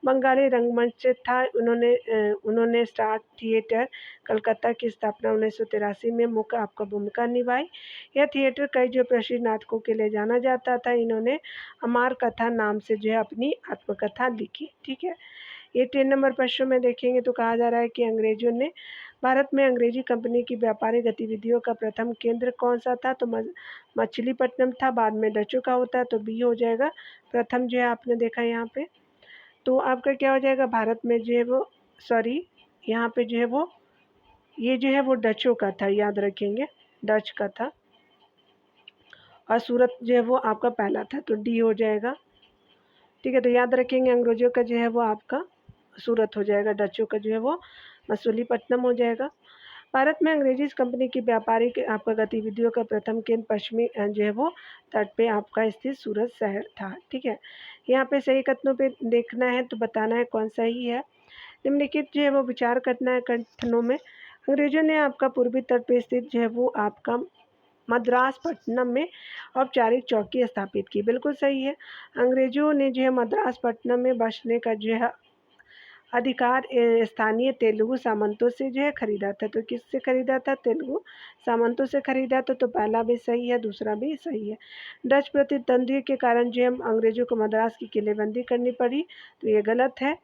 बंगाली रंगमंच से था। उन्होंने स्टार थिएटर कलकत्ता की स्थापना 1983 में मुख्य आपका भूमिका निभाई। यह थिएटर कई जो प्रसिद्ध नाटकों के लिए जाना जाता था। इन्होंने अमार कथा नाम से जो है अपनी आत्मकथा लिखी। ठीक है, ये 10 नंबर प्रश्न में देखेंगे तो कहा जा रहा है कि अंग्रेजों ने भारत में अंग्रेजी कंपनी की व्यापारिक गतिविधियों का प्रथम केंद्र कौन सा था, तो मछलीपट्टनम था। बाद में डचों का होता है, तो बी हो जाएगा। प्रथम जो है आपने देखा यहाँ पे, तो आपका क्या हो जाएगा भारत में जो है वो, सॉरी यहाँ पे जो है वो, ये जो है वो डचों का था, याद रखेंगे डच का था। और सूरत जो है वो आपका पहला था, तो डी हो जाएगा। ठीक है, तो याद रखेंगे अंग्रेजों का जो है वो आपका सूरत हो जाएगा, डचों का जो है वो मसूलीपट्टनम हो जाएगा। भारत में अंग्रेजी कंपनी की व्यापारिक आपका गतिविधियों का प्रथम केंद्र पश्चिमी जो है वो तट पे आपका स्थित सूरत शहर था। ठीक है, यहाँ पे सही कथनों पे देखना है तो बताना है कौन सही है। निम्नलिखित जो है वो विचार करना है कथनों में। अंग्रेजों ने आपका पूर्वी तट पे स्थित जो है वो आपका मद्रास पट्टनम में औपचारिक चौकी स्थापित की। बिल्कुल सही है, अंग्रेजों ने जो है मद्रास पट्टनम में बसने का जो है अधिकार स्थानीय तेलुगु सामंतों से जो है खरीदा था। तो किससे खरीदा था? तेलुगु सामंतों से खरीदा था। तो पहला भी सही है, दूसरा भी सही है। डच प्रतिद्वंद्वी के कारण जो है अंग्रेजों को मद्रास की किलेबंदी करनी पड़ी, तो ये गलत है।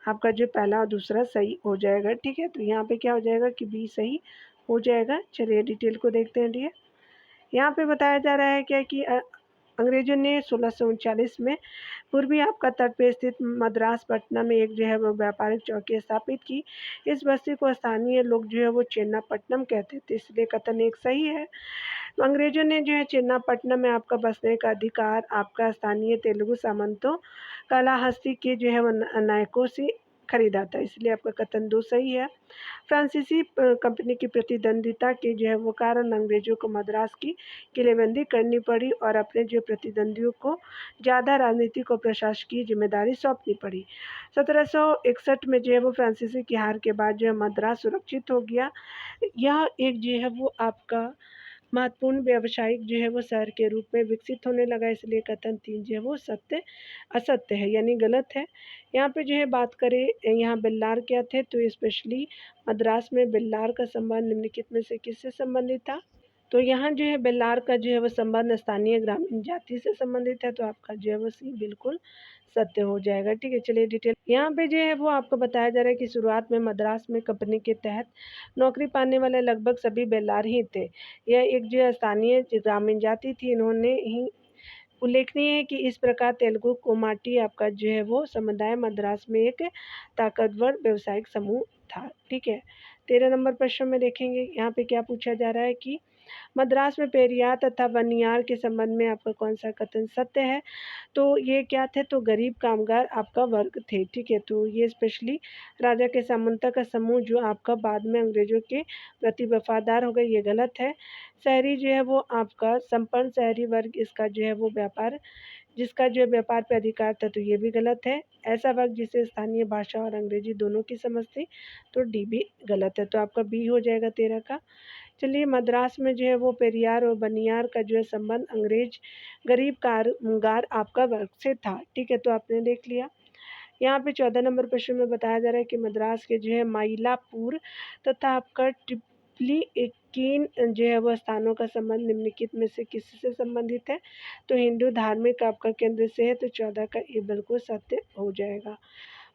आपका जो पहला और दूसरा सही हो जाएगा। ठीक है, तो यहाँ पे क्या हो जाएगा कि बी सही हो जाएगा। चलिए डिटेल को देखते हैं। डियर, यहाँ पे बताया जा रहा है क्या कि अंग्रेजों ने 1639 में पूर्वी आपका तट पे स्थित मद्रास पट्टनम में एक जो है वो व्यापारिक चौकी स्थापित की। इस बस्ती को स्थानीय लोग जो है वो चेन्नापट्टनम कहते थे, इसलिए कथन एक सही है। अंग्रेजों ने जो है चेन्नापट्टनम में आपका बसने का अधिकार आपका स्थानीय तेलुगु सामंतों कालाहस्ती के जो है वो नायकों से खरीदा था, इसलिए आपका कथन 2 सही है। फ्रांसीसी कंपनी की प्रतिद्वंदिता के जो है वो कारण अंग्रेजों को मद्रास की किलेबंदी करनी पड़ी और अपने जो प्रतिद्वंदियों को ज़्यादा राजनीतिक और प्रशासकीय जिम्मेदारी सौंपनी पड़ी। 1761 में जो है वो फ्रांसीसी की हार के बाद जो है मद्रास सुरक्षित हो गया। यह एक जो है वो आपका महत्वपूर्ण व्यावसायिक जो है वो शहर के रूप में विकसित होने लगा, इसलिए कथन 3 जो है वो असत्य है, यानी गलत है। यहाँ पे जो है बात करें यहाँ बेल्लार क्या थे, तो स्पेशली मद्रास में बेल्लार का संबंध निम्नलिखित में से किससे संबंधित था? तो यहाँ जो है बेल्लार का जो है वो संबंध स्थानीय ग्रामीण जाति से संबंधित है, तो आपका जो है वो सी बिल्कुल सत्य हो जाएगा। ठीक है, चलिए डिटेल यहाँ पे जो है वो आपको बताया जा रहा है कि शुरुआत में मद्रास में कंपनी के तहत नौकरी पाने वाले लगभग सभी बेल्लार ही थे। यह एक जो है स्थानीय ग्रामीण जाति थी। इन्होंने ही उल्लेखनीय है कि इस प्रकार तेलुगु कोमाटी आपका जो है वो समुदाय मद्रास में एक ताकतवर व्यवसायिक समूह था। ठीक है, 13 नंबर प्रश्न में देखेंगे यहाँ पे क्या पूछा जा रहा है कि मद्रास में पेरियार तथा बनियार के संबंध में आपका कौन सा कथन सत्य है? तो ये क्या थे? तो गरीब कामगार आपका वर्ग थे। ठीक है, तो ये स्पेशली राजा के सामंता का समूह जो आपका बाद में अंग्रेजों के प्रति वफादार हो गए, ये गलत है। शहरी जो है वो आपका संपन्न शहरी वर्ग इसका जो है वो व्यापार जिसका जो व्यापार पे अधिकार था, तो ये भी गलत है। ऐसा वर्ग जिसे स्थानीय भाषा और अंग्रेजी दोनों की समझ थी, तो डी भी गलत है, तो आपका बी हो जाएगा 13 का। चलिए मद्रास में जो है वो पेरियार और बनियार का जो है संबंध अंग्रेज गरीब कामगार आपका वर्ग से था। ठीक है, तो आपने देख लिया। यहाँ पे 14 नंबर प्रश्न में बताया जा रहा है कि मद्रास के जो है माइलापुर तथा आपका ट्रिप्लिकेन जो है वह स्थानों का संबंध निम्नलिखित में से किससे संबंधित है? तो हिंदू धार्मिक आपका केंद्र से है, तो 14 का ये बिल्कुल सत्य हो जाएगा।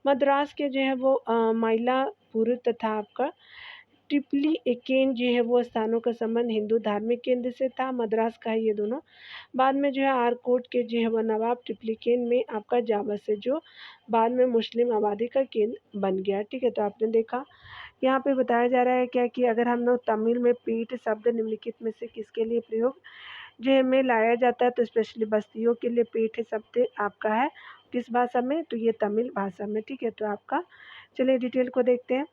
मद्रास के जो है वो माइलापुर तथा आपका ट्रिप्लिकेन जो है वो स्थानों का संबंध हिंदू धार्मिक केंद्र से था। मद्रास का है ये दोनों। बाद में जो है आरकोट के जो है वो नवाब ट्रिप्लिकेन में आपका जा बसे, जो बाद में मुस्लिम आबादी का केंद्र बन गया। ठीक है, तो आपने देखा यहाँ पे बताया जा रहा है क्या कि अगर हम लोग तमिल में पीठ शब्द निम्नलिखित में से किसके लिए प्रयोग जो है में लाया जाता है, तो स्पेशली बस्तियों के लिए पीठ शब्द आपका है किस भाषा में? तो ये तमिल भाषा में। ठीक है, तो आपका चलिए डिटेल को देखते हैं।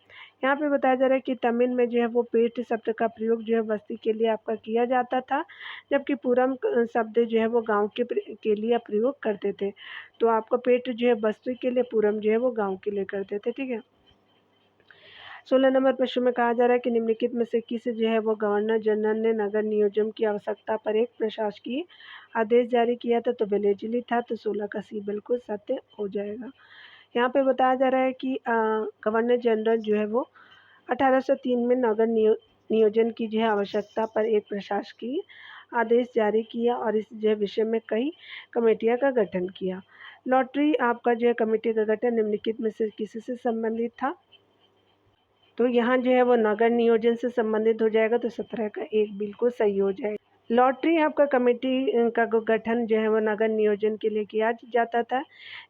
यहाँ पे बताया जा रहा है कि तमिल में जो है वो पेट शब्द का प्रयोग जो है बस्ती के लिए आपका किया जाता था, जबकि पूरम शब्द जो है वो गांव के लिए प्रयोग करते थे। तो आपका पेट जो है बस्ती के लिए, पूरम जो है वो गांव के लिए करते थे। ठीक है, 16 नंबर प्रश्न में कहा जा रहा है कि निम्नलिखित में से किस जो है वो गवर्नर जनरल ने नगर नियोजन की आवश्यकता पर एक प्रशासकीय आदेश जारी किया था? तो वेलेजली था, तो 16 का सी बिल्कुल सत्य हो जाएगा। यहाँ पे बताया जा रहा है कि गवर्नर जनरल जो है वो 1803 में नगर नियोजन की जो है आवश्यकता पर एक प्रशासकीय आदेश जारी किया और इस जो विषय में कई कमेटियां का गठन किया। लॉटरी आपका जो है कमेटी का गठन निम्नलिखित में से किससे संबंधित था? तो यहाँ जो है वो नगर नियोजन से संबंधित हो जाएगा, तो 17 का एक बिल्कुल सही हो जाएगा। लॉटरी आपका कमेटी का गठन जो है वो नगर नियोजन के लिए किया जाता था।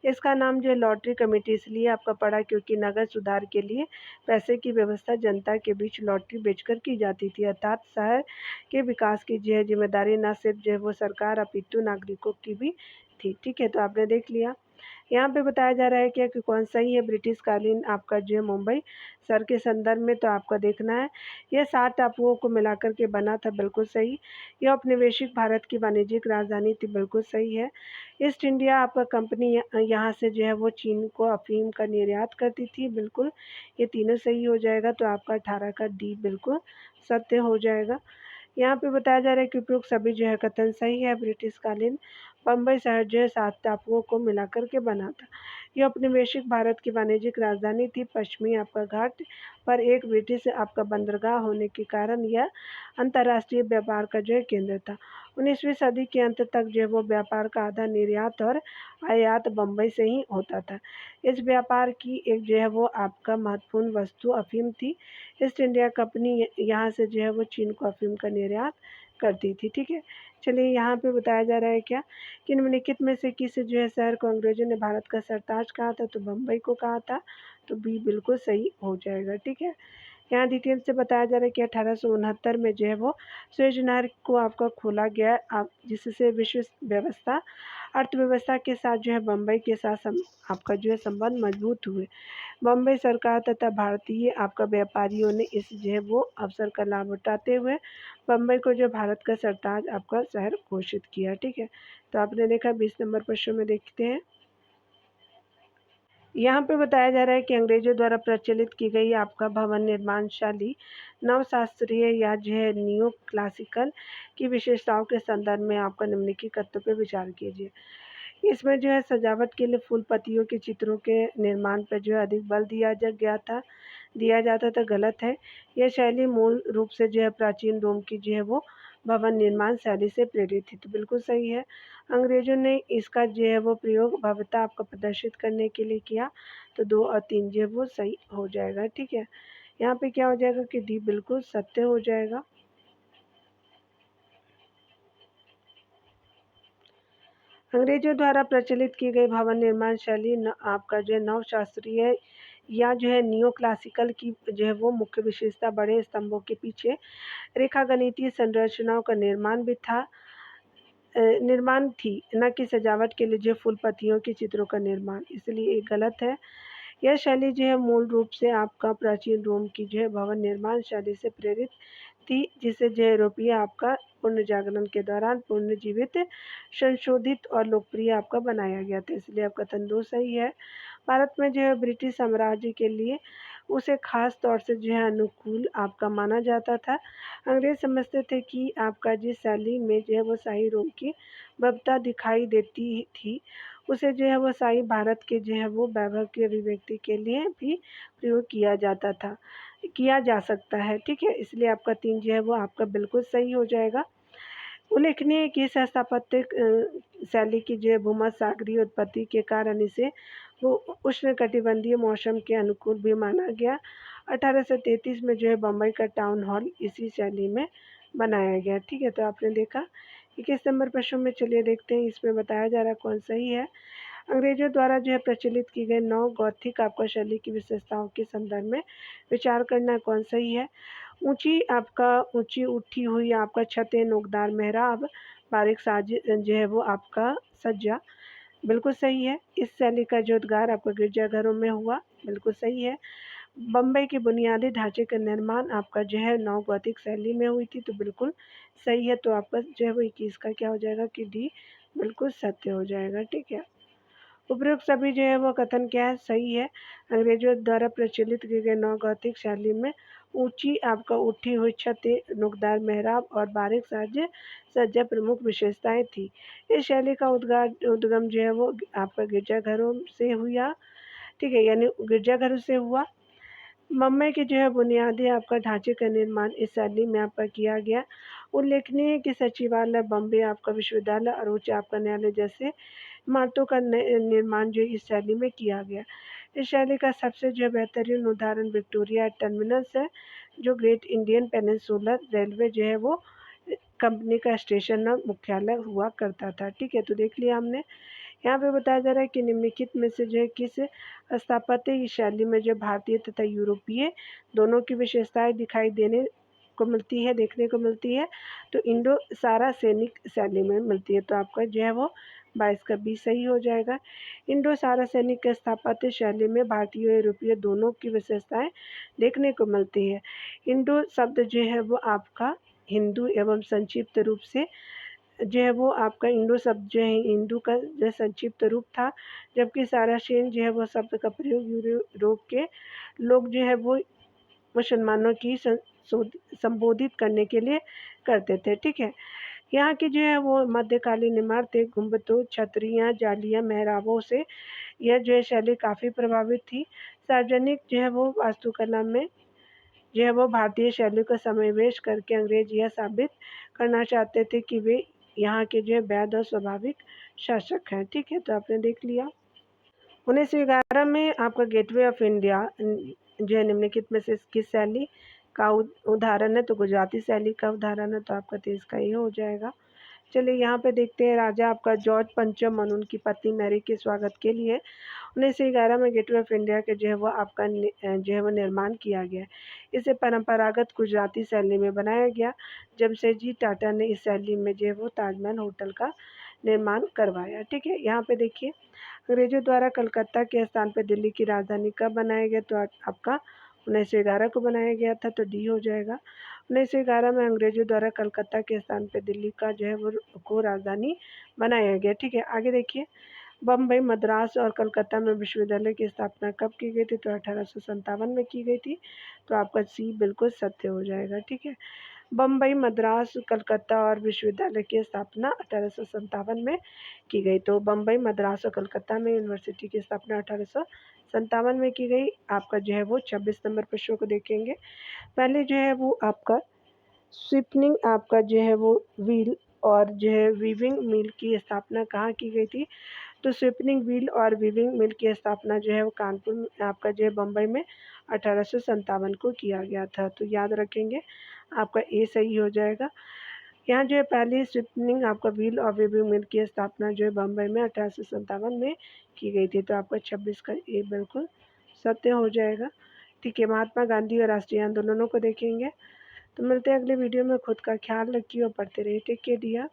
इसका नाम जो है लॉटरी कमेटी इसलिए आपका पड़ा क्योंकि नगर सुधार के लिए पैसे की व्यवस्था जनता के बीच लॉटरी बेचकर की जाती थी, अर्थात शहर के विकास की जो है जिम्मेदारी न सिर्फ जो है वो सरकार अपितु नागरिकों की भी थी। ठीक है, तो आपने देख लिया। यहाँ पे बताया जा रहा है क्या कि कौन सही है। ब्रिटिश कालीन आपका जो है मुंबई शहर के संदर्भ में तो आपका देखना है, यह 7 टापुओं को मिलाकर के बना था, बिल्कुल सही। यह औपनिवेशिक भारत की वाणिज्यिक राजधानी थी, बिल्कुल सही है। ईस्ट इंडिया आपका कंपनी यहाँ से जो है वो चीन को अफीम का निर्यात करती थी, बिल्कुल। ये तीनों सही हो जाएगा, तो आपका 18 का डी बिल्कुल सत्य हो जाएगा। यहाँ पे बताया जा रहा है कि उपयुक्त सभी जो है कथन सही है। ब्रिटिश कालीन बम्बई शहर जो है 7 टापुओं को मिलाकर के बना था। यह औपनिवेशिक भारत की वाणिज्यिक राजधानी थी। पश्चिमी आपका घाट पर एक ब्रिटिश आपका बंदरगाह होने के कारण यह अंतर्राष्ट्रीय व्यापार का जो है केंद्र था। 19वीं सदी के अंत तक जो है वो व्यापार का आधा निर्यात और आयात बम्बई से ही होता था। इस व्यापार की एक जो है वो आपका महत्वपूर्ण वस्तु अफीम थी। ईस्ट इंडिया कंपनी यहाँ से जो है वो चीन को अफीम का निर्यात करती थी। ठीक है, चलिए यहाँ पे बताया जा रहा है क्या कि निम्नलिखित में से किस जो है शहर को अंग्रेजों ने भारत का सरताज कहा था, तो बम्बई को कहा था, तो बी बिल्कुल सही हो जाएगा। ठीक है, यहाँ डिटेल से बताया जा रहा है कि 1869 में जो है वो सुएज नहर को आपका खोला गया, आप जिससे विश्व व्यवस्था अर्थव्यवस्था के साथ जो है बम्बई के साथ आपका जो है संबंध मजबूत हुए। बम्बई सरकार तथा भारतीय आपका व्यापारियों ने इस जो है वो अवसर का लाभ उठाते हुए बम्बई को जो भारत का सरताज आपका शहर घोषित किया। ठीक है, तो आपने देखा 20 नंबर प्रश्न में देखते हैं। यहाँ पे बताया जा रहा है कि अंग्रेजों द्वारा प्रचलित की गई आपका भवन निर्माण शैली नवशास्त्रीय या जो है नियो क्लासिकल की विशेषताओं के संदर्भ में आपका निम्नलिखित तत्वों पर विचार कीजिए। इसमें जो है सजावट के लिए फूल पत्तियों के चित्रों के निर्माण पर जो है अधिक बल दिया जाता था, गलत है। यह शैली मूल रूप से जो है प्राचीन रोम की जो है वो भवन निर्माण शैली से प्रेरित थी, तो बिल्कुल सही है। अंग्रेजों ने इसका जो है वो प्रयोग भव्यता आपको प्रदर्शित करने के लिए किया, तो 2 और 3 जो है वो सही हो जाएगा। ठीक है, यहाँ पे क्या हो जाएगा कि डी बिल्कुल सत्य हो जाएगा। अंग्रेजों द्वारा प्रचलित की गई भवन निर्माण शैली आपका जो है नवशास्त्रीय या जो है नियो क्लासिकल की जो है वो मुख्य विशेषता बड़े स्तंभों के पीछे रेखा गणितीय संरचनाओं का निर्माण थी, न कि सजावट के लिए जो फूल पत्तियों के चित्रों का निर्माण, इसलिए ये गलत है। यह शैली जो है मूल रूप से आपका प्राचीन रोम की जो है भवन निर्माण शैली से प्रेरित थी, जिसे जो यूरोपीय आपका पुनर्जागरण के दौरान पुनर्जीवित, संशोधित और लोकप्रिय आपका बनाया गया था, इसलिए आपका कथन 2 सही है। भारत में जो है ब्रिटिश साम्राज्य के लिए उसे खास तौर से जो है अनुकूल आपका माना जाता था। अंग्रेज समझते थे कि आपका जिस शैली में जो है वो शाही रोम की भव्यता दिखाई देती थी, उसे जो है वो शाही भारत के जो है वो वैभव की अभिव्यक्ति के लिए भी प्रयोग किया जा सकता है। ठीक है, इसलिए आपका 3 जो है वो आपका बिल्कुल सही हो जाएगा। उल्लेखनीय है कि इस स्थापत्य शैली की जो है भूमध्यसागरीय उत्पत्ति के कारण इसे वो उष्णकटिबंधीय मौसम के अनुकूल भी माना गया। 1833 में जो है बम्बई का टाउन हॉल इसी शैली में बनाया गया। ठीक है, तो आपने देखा 21 नंबर प्रश्न में, चलिए देखते हैं इसमें बताया जा रहा है कौन सही है। अंग्रेजों द्वारा जो है प्रचलित की गई नव गॉथिक आपका शैली की विशेषताओं के संदर्भ में विचार करना कौन सही है। ऊंची उठी हुई आपका छतें, नोकदार मेहराब, बारीक साज जो है वो आपका सज्जा, बिल्कुल सही है। इस शैली का जो उद्गार आपका गिरजाघरों में हुआ, बिल्कुल सही है। बम्बई के बुनियादी ढांचे का निर्माण आपका जो है नव गॉथिक शैली में हुई थी, तो बिल्कुल सही है। तो आपका जो है वो 21 का क्या हो जाएगा कि डी बिल्कुल सत्य हो जाएगा। ठीक है, उपरोक्त सभी जो है वो कथन क्या है, सही है। अंग्रेजों द्वारा प्रचलित की गई नव गॉथिक शैली में ऊंची आपका उठी हुई छतें, नुकदार मेहराब और बारीक सज्जा प्रमुख विशेषताएं थी। इस शैली का उद्गम जो है वो आपका गिरजाघरों से हुआ। ठीक है, यानी गिरजाघरों से हुआ। मुंबई के जो है बुनियादी आपका ढांचे का निर्माण इस शैली में आपका किया गया। उल्लेखनीय है कि सचिवालय, बम्बई आपका विश्वविद्यालय और उच्च आपका न्यायालय जैसे इमारतों का निर्माण जो इस शैली में किया गया। इस शैली का सबसे जो बेहतरीन उदाहरण विक्टोरिया टर्मिनस है, जो ग्रेट इंडियन पेनिनसुलर रेलवे जो है वो कंपनी का स्टेशन और मुख्यालय हुआ करता था। ठीक है, तो देख लिया हमने। यहाँ पे बताया जा रहा है कि निम्नलिखित में से जो है किस स्थापत्य की शैली में जो भारतीय तथा यूरोपीय दोनों की विशेषताएं दिखाई देने को मिलती है, देखने को मिलती है। तो इंडो सारा सैनिक शैली में मिलती है। तो आपका जो है वो 22 का 20 सही हो जाएगा। इंडो सारा सैनिक के स्थापत्य शैली में भारतीय और यूरोपीय दोनों की विशेषताएं देखने को मिलती है। इंडो शब्द जो है वो आपका हिंदू एवं संक्षिप्त रूप से जो है वो आपका इंडो शब्द जो है हिंदू का जो संक्षिप्त रूप था, जबकि सारासेन जो है वो शब्द का प्रयोग यूरोप के लोग जो है वो मुसलमानों की संबोधित करने के लिए करते थे। ठीक है, यहाँ की जो है वो मध्यकालीन इमारतें, गुंबदों, छतरियाँ, जालियाँ, मेहराबों से यह जो है शैली काफ़ी प्रभावित थी। सार्वजनिक जो है वो वास्तुकला में जो है वो भारतीय शैली का समावेश करके अंग्रेज यह साबित करना चाहते थे कि वे यहाँ के जो है वैध और स्वाभाविक शासक हैं। ठीक है, तो आपने देख लिया। 1911 में आपका गेटवे ऑफ इंडिया जो है निम्नलिखित में से किस शैली का उदाहरण है? तो गुजराती शैली का उदाहरण है। तो आपका 23 का ये हो जाएगा। चलिए यहाँ पे देखते हैं। राजा आपका जॉर्ज पंचम और उनकी पत्नी मैरी के स्वागत के लिए 1911 में गेटवे ऑफ इंडिया के जो है वो आपका जो है वो निर्माण किया गया। इसे परंपरागत गुजराती शैली में बनाया गया। जमशेदजी टाटा ने इस शैली में जो है वो ताजमहल होटल का निर्माण करवाया। ठीक है, यहाँ पे देखिए अंग्रेजों द्वारा कलकत्ता के स्थान पर दिल्ली की राजधानी कब बनाया गया? तो आपका 1911 को बनाया गया था। तो डी हो जाएगा। 1911 में अंग्रेजों द्वारा कलकत्ता के स्थान पर दिल्ली का जो है वो को राजधानी बनाया गया। ठीक है, आगे देखिए। बम्बई, मद्रास और कलकत्ता में विश्वविद्यालय की स्थापना कब की गई थी? तो 1857 में की गई थी। तो आपका सी बिल्कुल सत्य हो जाएगा। ठीक है, बम्बई, मद्रास, कलकत्ता और विश्वविद्यालय की स्थापना 1857 में की गई। तो बम्बई, मद्रास और कलकत्ता में यूनिवर्सिटी की स्थापना 1857 में की गई। आपका जो है वो 26 नंबर प्रश्नों को देखेंगे। पहले जो है वो आपका स्वीपनिंग आपका जो है वो व्हील और जो है वीविंग मिल की स्थापना कहाँ की गई थी? तो स्वीपनिंग व्हील और वीविंग मिल की स्थापना जो है वो कानपुर में आपका जो है बम्बई में 1857 को किया गया था। तो याद रखेंगे, आपका ए सही हो जाएगा। यहाँ जो है पहली स्वीपनिंग आपका व्हील और वीविंग मिल की स्थापना जो है बम्बई में 1857 में की गई थी। तो आपका 26 का ए बिल्कुल सत्य हो जाएगा। ठीक है, महात्मा गांधी और राष्ट्रीय आंदोलनों को देखेंगे। तो मिलते हैं अगले वीडियो में। खुद का ख्याल रखिए और पढ़ते रहिए। Take care dear.